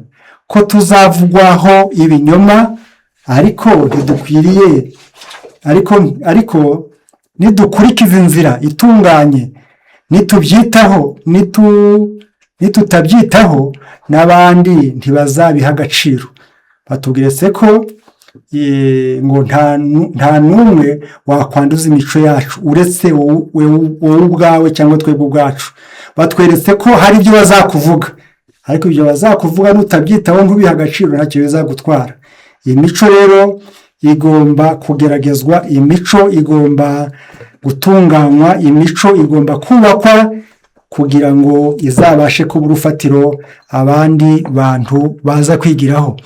ko tuzavugwaho ibinyoma, ariko ntidukwiriye, ariko nidukurikiza inzira itunganye, nitutabyitaho n'abandi ntibazabiha agaciro. Batubwire se ko ngo nta n'umwe wakwanduza imico yacu uretse wowe ubwawe cyangwa twebwe ubwacu. Batweretse ko hari ibyo bazakuvuga, ariko ibyo bazakuvuga nutabyitaho ntubihe agaciro ntacyo bizagutwara. Iyi mico rero igomba kugeragezwa, iyi mico igomba gutunganywa, iyi mico igomba kubakwa kugira ngo izabashe kuba urufatiro abandi bantu baza kwigiraho.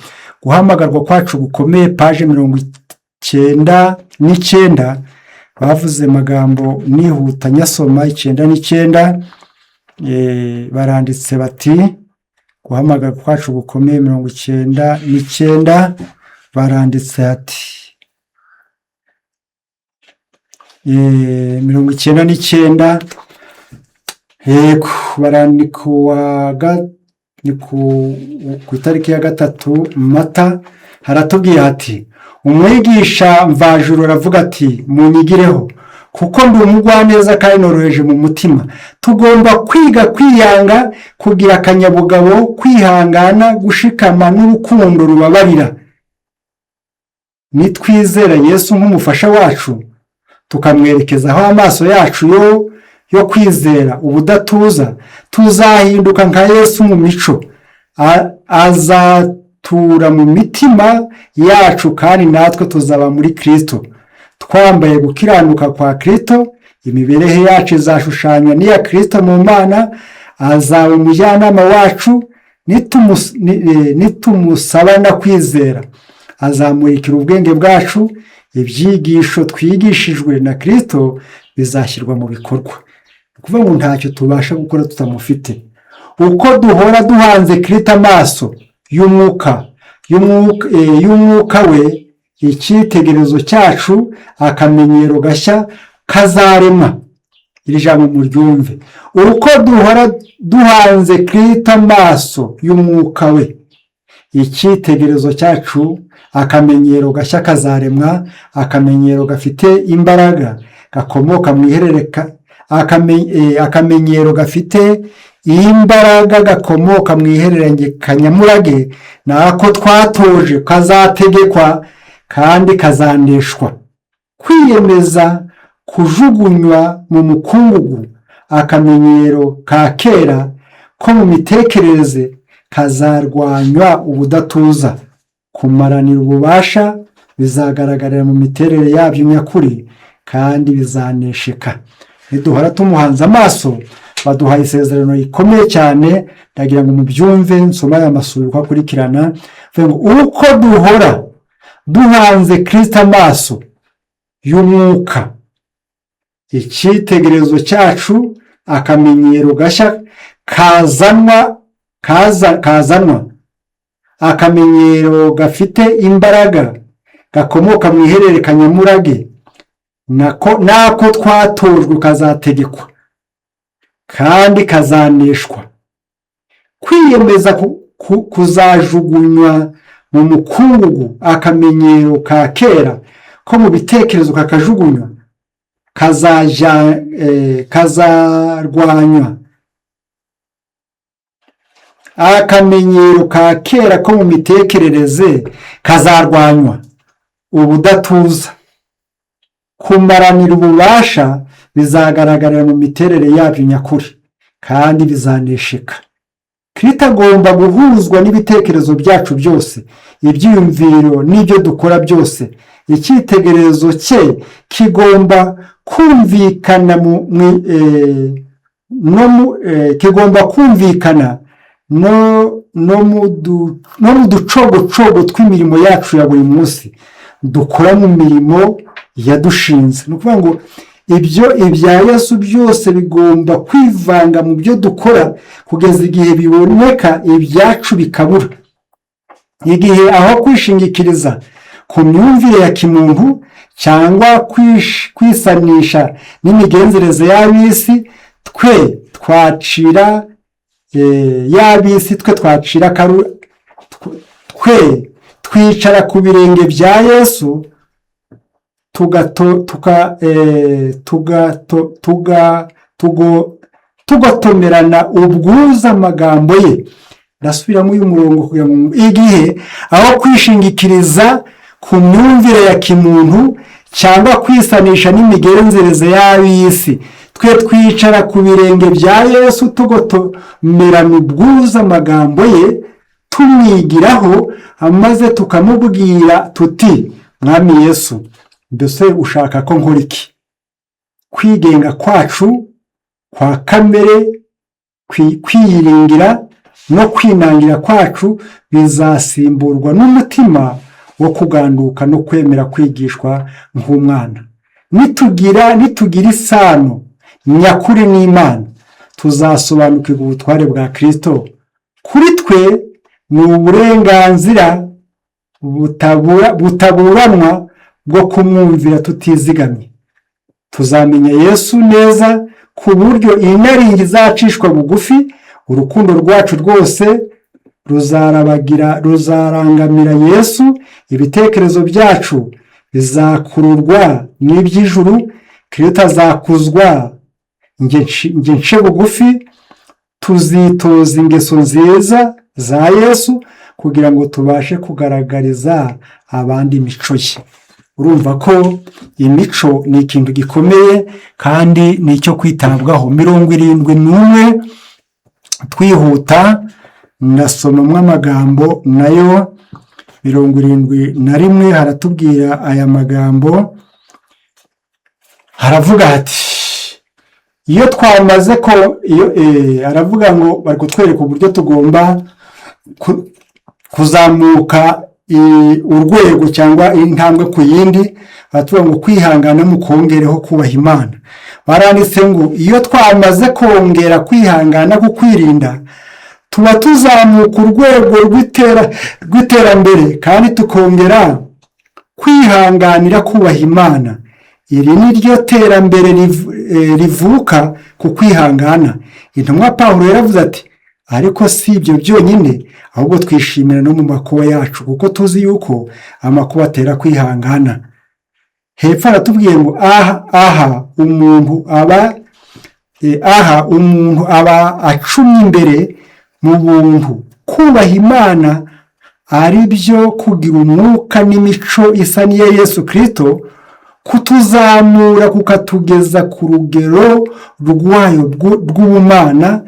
Guhamagarwa kwacu gukomeye, paje 99, bavuze amagambo nihuta nyasoma 99. Baranditse bati guhamagarwa kwacu gukomeye 99, baranditse ati 99, ku itariki ya 3 Mata haratubwiye ati umwigisha mvajuru aravuga ati munyigireho kuko ndi umugwaneza kandi noroheje mu mutima. Tugomba kwiga kwiyanga, kugira akanyabugabo, kwihangana, gushikama n'urukundo rubabarira. Nitwizera Yesu nk'umufasha wacu, tukamwerekezaho amaso yacu yo kwizera ubudatuza, tuzahinduka nka Yesu mu mico. Azatura mu mitima yacu kandi natwe tuzaba muri Kristo, twambaye gukiranuka kwa Kristo. Imibereho yacu izashushanywa n'iya Kristo mu Mana. Azaba umujyanama wacu nitumusabana kwizera. Azamurikira ubwenge bwacu. Ibyigisho twigishijwe na Kristo bizashyirwa mu bikorwa. Kuvuga ngo ntacyo tubasha gukora tutamufite. Uko duhora duhanze Kristo amaso y'umwuka we, icyitegererezo cyacu, akamenyero gashya kazarema. Iri jambo muryumve. Uko duhora duhanze Kristo amaso y'umwuka we, icyitegererezo cyacu, akamenyero gashya kazaremwa. Akamenyero gafite imbaraga gakomoka mu iherereka, akamenyero gafite imbaraga gakomoka mu ihererekanyamurage nako twatoje kazategekwa kandi kazaneshwa. Kwiyemeza kujugunywa mu mukungugu akamenyero ka kera ko mu mitekerereze kazarwanywa ubudatuza. Kumaranira ububasha bizagaragarira mu miterere yabyo nyakuri kandi bizanesheka. Niduhora tumuhanze amaso, baduhaye isezerano rikomeye cyane, ndagira ngo mubyumve. Nsoma aya masuri uko akurikirana. Uko duhora duhanze Kristo amaso y'umwuka, icyitegererezo cyacu, akamenyero gashya kazanwa, akamenyero gafite imbaraga gakomoka mu ihererekanyamurage nako twatojwe kazategekwa kandi kazaneshwa. Kwiyemeza kuzajugunywa mu mukungugu akamenyero ka kera ko mu bitekerezo kakajugunywa, kazarwanywa. Akamenyero ka kera ko mu mitekerereze kazarwanywa ubudatuza. Kumaranira ububasha bizagaragarira mu miterere yabyo nyakuri kandi bizanesheka. Kristo agomba guhuzwa n'ibitekerezo byacu byose, ibyiyumviro n'ibyo dukora byose. Icyitegererezo cye kigomba kumvikana no mu ducogocogo tw'imirimo yacu ya buri munsi dukora mu mirimo yadushinze. Ni ukuvuga ngo ibya Yesu byose bigomba kwivanga mu byo dukora kugeza igihe biboneka ibyacu bikabura. Igihe aho kwishingikiriza ku myumvire ya kimuntu cyangwa kwisanisha n'imigenzereze y'ab'isi, twicara ku birenge bya Yesu tugatomerana ubwuzu amagambo ye. Ndasubiramo uyu murongo kugira ngo igihe aho kwishingikiriza ku myumvire ya kimuntu cyangwa kwisanisha n'imigenzereze y'ab'isi, twicara ku birenge bya Yesu tugotomerana ubwuzu amagambo ye, tumwigiraho, maze tukamubwira tuti, Mwami Yesu, mbese ushaka ko nkora iki? Kwigenga kwacu kwa kamere, kwiyiringira no kwinangira kwacu bizasimburwa n'umutima wo kuganduka no kwemera kwigishwa nk'umwana. Nitugira isano nyakuri n'Imana, tuzasobanukirwa ubutware bwa Kristo. Kuri twe ni uburenganzira butaburanwa bwo kumwumvira tutizigamye. Tuzamenya Yesu neza ku buryo inaringi izacishwa bugufi, urukundo rwacu rwose ruzarangamira Yesu, ibitekerezo byacu bizakururwa n'iby'ijuru, Kristo azakuzwa, nge nce bugufi. Tuzitoza ingeso nziza za Yesu kugira ngo tubashe kugaragariza abandi imico ye. Urumva ko imico ni ikintu gikomeye kandi ni icyo kwitabwaho. 71 twihuta, ndasomamo amagambo nayo. 71 haratubwira aya magambo, haravuga hati, iyo twamaze ko aravuga ngo bari kutwereka uburyo tugomba kuzamuka urwego cyangwa intambwe ku yindi. Batuvuga ngo kwihangana mukongereho kubaha Imana. Baranditse ngo iyo twamaze kongera kwihangana ku kwirinda, tuba tuzamuka urwego rw'iterambere kandi tukongera kwihanganira kubaha Imana. Iri ni ryo terambere rivuka ku kwihangana. Intumwa Pawulo yaravuze ati, ariko si ibyo byonyine, ahubwo twishimira no mu makuba yacu, kuko tuzi yuko amakuba atera kwihangana. Hepfo aratubwiye ngo aha umuntu aba aha umuntu aba acumye imbere mu buntu. Kubaha Imana ari byo kugira umwuka n'imico isa n'iya Yesu Kristo, kutuzamura kukatugeza ku rugero rwayo rw'ubumana,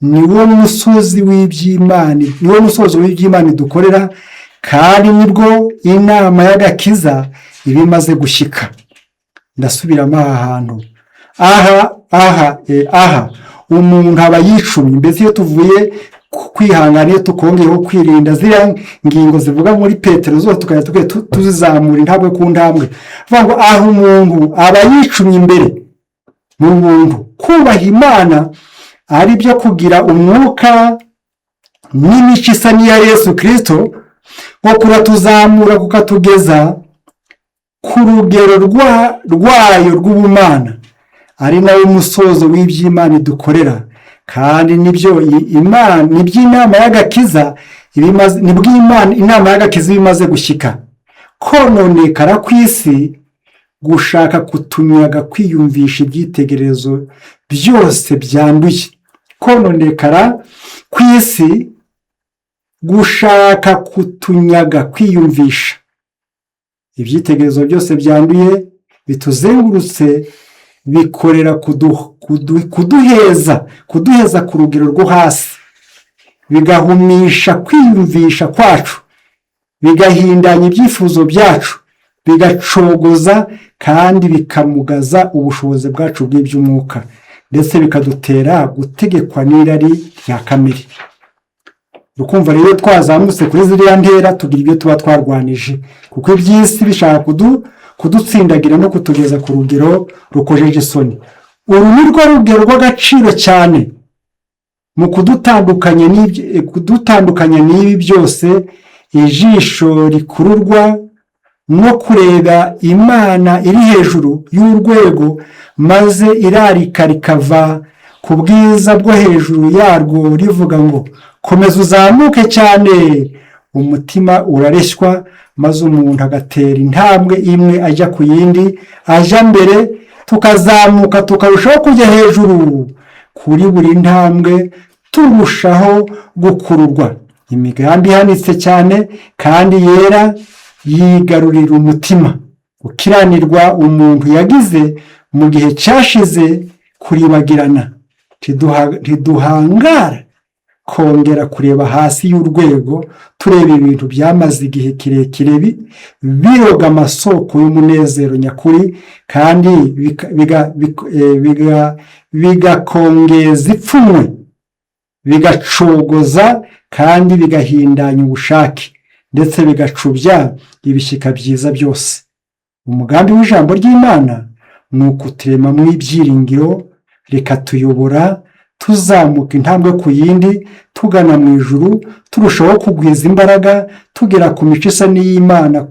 niwo musozi w'iby'Imana dukorera, kandi nibwo inama y'agakiza iba imaze gushyika. Ndasubiramo aha hantu. Aha umuntu aba yicumye. Mbese iyo tuvuye kwihangana, iyo tukongeyeho kwirinda ziriya ngingo zivuga muri Petero zose tukajya tuzizamura intambwe ku ntambwe, vuga ngo aho umuntu aba yicumye imbere mu buntu. Kubaha Imana ari byo kugira umwuka n'imico isa n'iya Yesu Kristo, ngo kuratuzamura kukatugeza ku rugero rwayo rw'ubumana, ari nawe musozo w'iby'Imana dukorera, kandi nibyo inama y'agakiza inama y'agakiza iba imaze gushyika. Kononekara kw'isi gushaka kutunyaga kwiyumvisha ibyitegererezo byose byanduye. Kononekara kw'isi gushaka kutunyaga kwiyumvisha ibyitegererezo byose byanduye bituzengurutse, bikorera kuduheza ku rugero rwo hasi, bigahumisha kwiyumvisha kwacu, bigahindanya ibyifuzo byacu, bigacogoza kandi bikamugaza ubushobozi bwacu bw'iby'umwuka, ndetse bikadutera gutegekwa n'irari rya kamere. Urukumva rero twazamutse kuri ziriya ntera tugira ibyo tuba twarwanije, kuko iby'isi bishaka kudutsindagira no kutugeza ku rugero rukojeje isoni. Uru ni rwo rugero rw'agaciro cyane mu kudutandukanya n'ibi byose. Ijisho rikururwa no kureba Imana iri hejuru y'urwego, maze irarika rikava ku bwiza bwo hejuru yarwo rivuga ngo komeza uzamuke cyane. Umutima urareshywa, maze umuntu agatera intambwe imwe ajya ku yindi, ajya mbere, tukazamuka tukarushaho kujya hejuru. Kuri buri ntambwe turushaho gukururwa. Imigambi ihanitse cyane kandi yera yigarurira umutima. Gukiranirwa umuntu yagize mu gihe cyashize kuribagirana, ntiduhangara kongera kureba hasi y'urwego, tureba ibintu byamaze igihe kirekire biroga amasoko y'umunezero nyakuri, kandi bigakongeza ipfunwe, bigacogoza kandi bigahindanya ubushake, ndetse bigacubya ibishyika byiza byose. Umugambi w'ijambo ry'Imana ni ukuturemamo ibyiringiro, rikatuyobora tuzamuka intambwe ku yindi, tugana mu ijuru, turushaho kugwiza imbaraga, tugera ku mico isa n'iy'Imana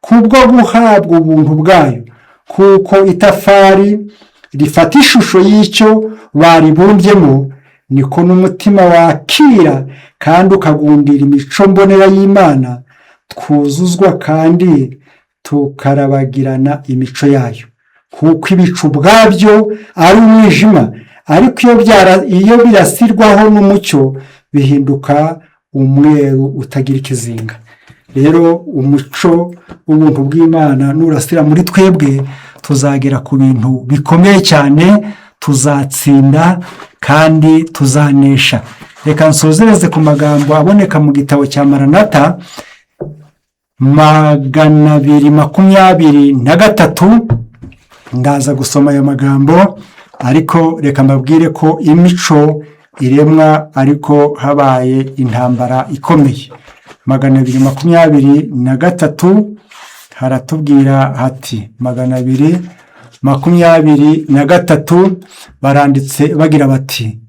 kubwo guhabwa ubuntu bwayo. Kuko itafari rifata ishusho y'icyo baribumbyemo, niko n'umutima wakira kandi ukagundira imico mbonera y'Imana, twuzuzwa kandi tukarabagirana imico yayo. Kuko ibicu ubwabyo ari umwijima, ariko iyo birasirwaho n'umucyo bihinduka umweru utagira ikizinga. Rero umuco w'ubuntu bw'Imana nurasira muri twebwe, tuzagera ku bintu bikomeye cyane, tuzatsinda kandi tuzanesha. Reka nsozereze ku magambo aboneka mu gitabo cya Maranatha 223. Ndaza gusoma ayo magambo, ariko reka mbabwire ko imico iremwa ariko habaye intambara ikomeye. 223 haratubwira hati 223 baranditse bagira bati: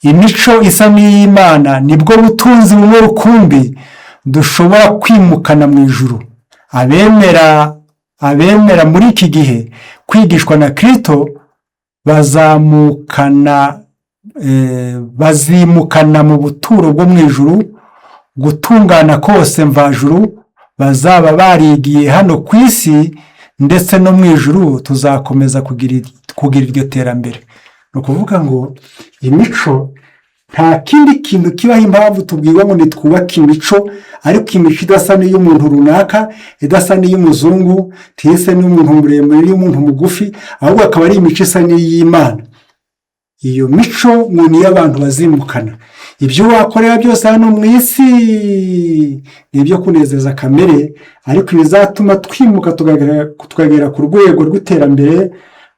imico isa n'iy'Imana nibwo butunzi bumwe rukumbi dushobora kwimukana mu ijuru. Abemera muri iki gihe kwigishwa na Kristo bazimukana mu buturo bwo mu ijuru, gutungana kose mvajuru bazaba barigiye hano ku isi, ndetse no mu ijuru tuzakomeza kugira iryo terambere. ni ukuvuga ngo imico nta kindi kintu kibaho impamvu tubwirwa ngo nitwubake imico, ariko imico idasa n'iy'umuntu runaka, idasa n'iy'umuzungu, ntisa n'iy'umuntu muremure n'iy'umuntu mugufi, ahubwo akaba ari imico isa n'iy'Imana. Iyo mico ngo niyo abantu bazimukana. Ibyo wakorera byose hano mu isi ni ibyo kunezeza kamere, ariko ibizatuma twimuka tukagera ku rwego rw'iterambere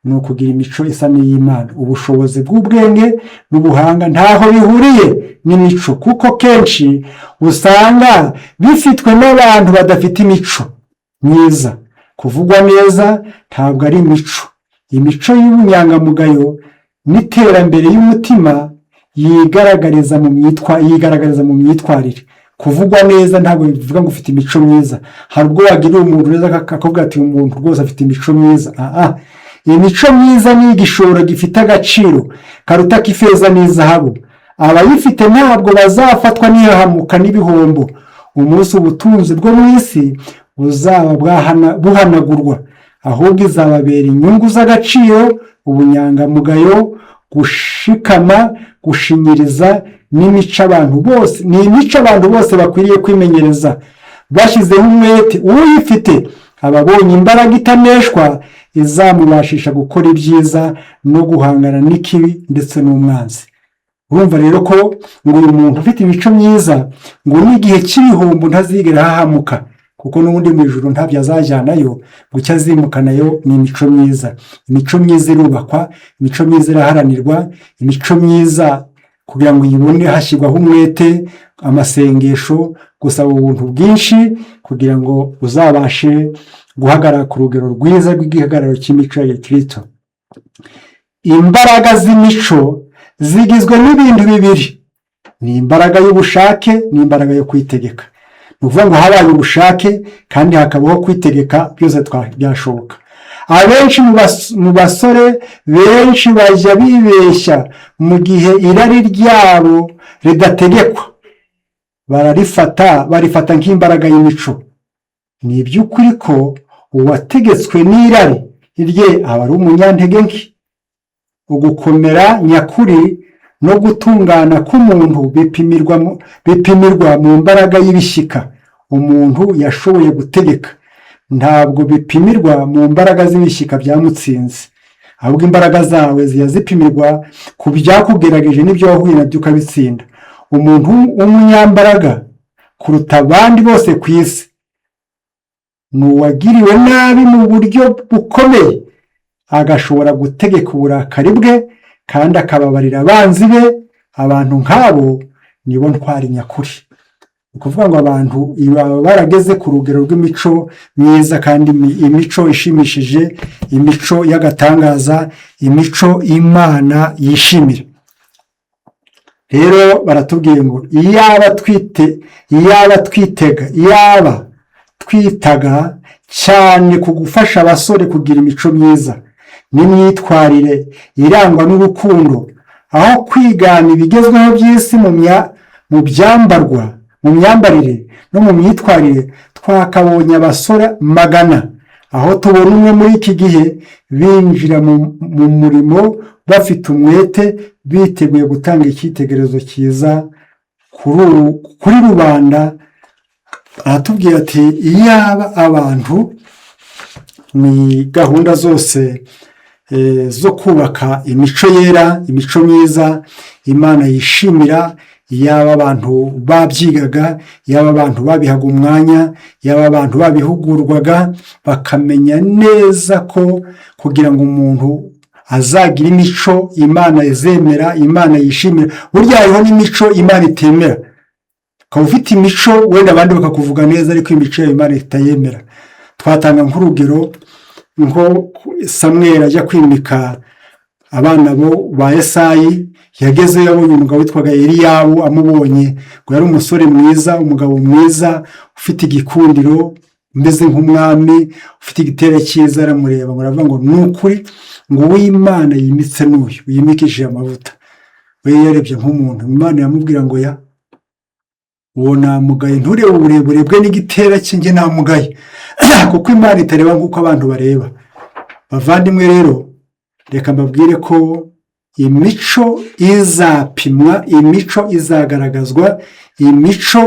ni ukugira imico isa n'iy'Imana. Ubushobozi bw'ubwenge n'ubuhanga ntaho bihuriye n'imico, kuko kenshi usanga bifitwe n'abantu badafite imico myiza. Kuvugwa neza ntabwo ari imico. Imico y'ubunyangamugayo n'iterambere y'umutima yigaragariza mu myitwarire. Kuvugwa neza ntabwo bivuga ngo ufite imico myiza. Hari ubwo wagirira umuntu neza akavuga ati umuntu rwose afite imico myiza. Imico myiza ni igishoro gifite agaciro karuta k'ifeza n'izahabu. Abayifite ntabwo bazafatwa n'ihahamuka n'ibihombo. Umunsi ubutunzi bwo mu isi buzaba buhanagurwa, ahubwo izababera inyungu z'agaciro, ubunyangamugayo, gushikama, gushinyiriza n'imico abantu bose bakwiriye kwimenyereza bashyizeho umwete. Uyifite aba abonye imbaraga itaneshwa izamubashisha gukora ibyiza no guhangana n'ikibi ndetse n'umwanzi. Urumva rero ko ngo uyu muntu ufite imico myiza ngo n'igihe cy'ibihombo ntazigera ahahamuka, kuko n'ubundi mu ijuru ntabyo azajyanayo, ngo icyo azimukanayo ni imico myiza. Imico myiza irubakwa, imico myiza iraharanirwa, imico myiza kugira ngo uyibone hashyirwaho umwete, amasengesho, gusaba ubuntu bwinshi kugira ngo uzabashe guhagarara ku rugero rwiza rw'igihagararo cy'imico ya Kristo. Imbaraga z'imico zigizwe n'ibintu bibiri: ni imbaraga y'ubushake n'imbaraga yo kwitegeka. Ni ukuvuga ngo habaye ubushake kandi hakabaho kwitegeka, byose byashoboka. Abenshi mu basore benshi bajya bibeshya mu gihe irari ryabo ridategekwa, barifata nk'imbaraga y'imico. Ni iby'ukuri ko uwategetswe n'irari rye aba ari umunyantege nke. Ugukomera nyakuri no gutungana k'umuntu bipimirwa mu mbaraga y'ibishyika umuntu yashoboye gutegeka, ntabwo bipimirwa mu mbaraga z'ibishyika byamutsinze. Ahubwo imbaraga zawe ziya zipimirwa ku byakugerageje n'ibyo wahuye nabyo ukabitsinda. Umuntu w'umunyambaraga kuruta abandi bose ku isi ni uwagiriwe nabi mu buryo bukomeye, agashobora gutegeka uburakari bwe kandi akababarira abanzi be. Abantu nk'abo nibo ntwari nyakuri. Ni ukuvuga ngo abantu baba barageze ku rugero rw'imico myiza kandi imico ishimishije, imico y'agatangaza, imico Imana yishimira. Rero baratubwiye ngo iyaba twitaga cyane ku gufasha abasore kugira imico myiza n'imyitwarire irangwa n'urukundo, aho kwigana ibigezweho by'isi mu myambarire no mu myitwarire, twakabonye abasore magana aho tubona umwe muri iki gihe binjira mu murimo bafite umwete, biteguye gutanga icyitegererezo cyiza kuri rubanda. Aratubwira ati iyaba abantu ni gahunda zose zo kubaka imico yera, imico myiza Imana yishimira, iyaba abantu babyigaga, iyaba abantu babihaga umwanya, iyaba abantu babihugurwaga, bakamenya neza ko kugira ngo umuntu azagira imico Imana izemera, Imana yishimira. Burya hariho n'imico Imana itemera. Ukaba ufite imico wenda abandi bakakuvuga neza, ariko imico ya Imana itayemera. Twatanga nk'urugero nko Samweli ajya kwimika abana ba Yesayi, yagezeyo yabonye umugabo witwaga Eliyabu, amubonye ngo yari umusore mwiza, umugabo mwiza ufite igikundiro, umeze nk'umwami, ufite igitero cyiza. Aramureba ngo aravuga ngo ni ukuri ngo uw'Imana yimitse n'uyu yimikishije amavuta. We yarebye nk'umuntu, Imana yamubwira ngo uwo namugaye, nturebe uburebure bwe n'igitera cye, njye namugaye. Kuko Imana itareba nk'uko abantu bareba. Bavandimwe rero, reka mbabwire ko imico izapimwa, imico izagaragazwa, imico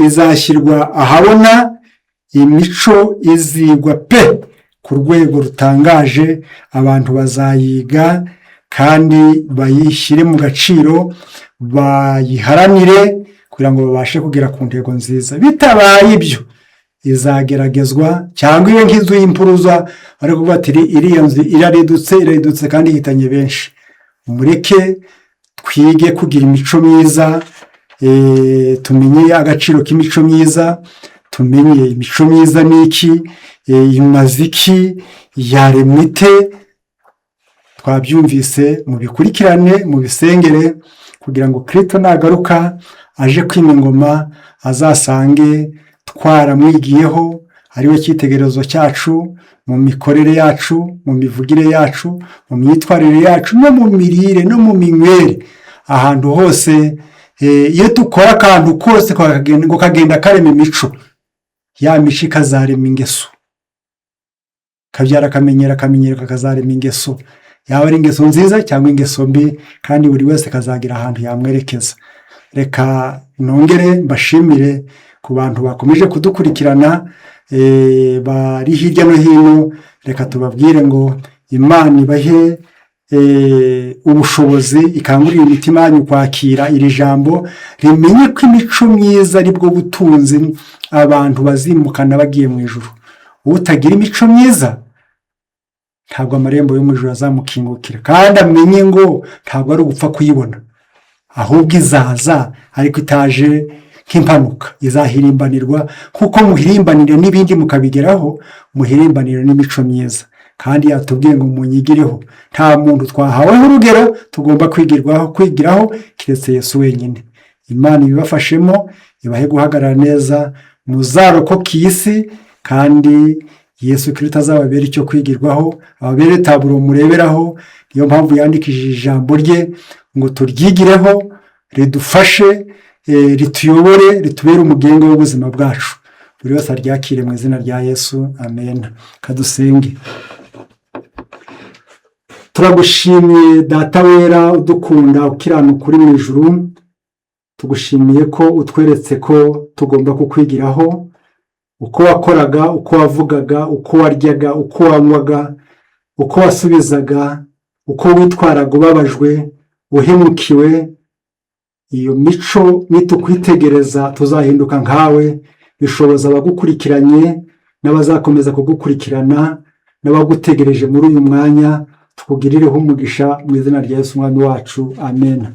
izashyirwa ahabona, imico izigwa pe ku rwego rutangaje. Abantu bazayiga kandi bayishyire mu gaciro, bayiharanire kugira ngo babashe kugera ku ntego nziza. Bitabaye ibyo izageragezwa, cyangwa iyo nk'inzu y'impuruza bari kuvuga ati iriya nzu iraridutse kandi ihitanye benshi. Mureke twige kugira imico myiza, tumenye agaciro k'imico myiza, tumenye imico myiza ni iki, imaze iki, yaremwe ite. Twabyumvise, mubikurikirane, mubisengere kugira ngo Kristo nagaruka aje kwima ingoma azasange twaramwigiyeho, ari we cyitegererezo cyacu mu mikorere yacu, mu mivugire yacu, mu myitwarire yacu, no mu mirire no mu minywere. Ahantu hose iyo dukora akantu kose ngo kagenda karema imico, ya mico ikazarema ingeso, kabyara akamenyero, akamenyero kakazarema ingeso, yaba ari ingeso nziza cyangwa ingeso mbi, kandi buri wese kazagira ahantu yamwerekeza. Reka nongere mbashimire ku bantu bakomeje kudukurikirana bari hirya no hino. Reka tubabwire ngo Imana ibahe ubushobozi, ikangurira imitima yanyu kwakira iri jambo, rimenye ko imico myiza ari bwo butunzi abantu bazimukana bagiye mu ijuru. Utagira imico myiza ntabwo amarembo yo mu ijuru azamukingukira, kandi amenye ngo ntabwo ari ugupfa kuyibona, ahubwo izaza, ariko itaje nk'impanuka, izahirimbanirwa kuko muhirimbanire n'ibindi mukabigeraho, muhirimbanire n'imico myiza. Kandi yatubwiye ngo munyigireho. Nta muntu twahaweho urugero tugomba kwigiraho keretse Yesu wenyine. Imana ibibafashemo, ibahe guhagarara neza, muzarokoke iyi si, kandi Yesu Kristo azababera icyo kwigirwaho, ababere taburo mureberaho. Niyo mpamvu yandikishije ijambo rye ngo turyigireho, ridufashe, rituyobore, ritubere umugenga w'ubuzima bwacu. Buri wese aryakire mu izina rya Yesu, amen. Kadusenge. Turagushimiye Data wera udukunda, ukiranuka uri mu ijuru. Tugushimiye ko utweretse ko tugomba kukwigiraho, uko wakoraga, uko wavugaga, uko waryaga, uko wanywaga, uko wasubizaga, uko witwaraga ubabajwe, uhemukiwe. Iyo mico nitukwitegereza tuzahinduka nkawe. Bishoboza abagukurikiranye n'abazakomeza kugukurikirana n'abagutegereje muri uyu mwanya. Tukugirireho umugisha mu izina rya Yesu umwami wacu, amen.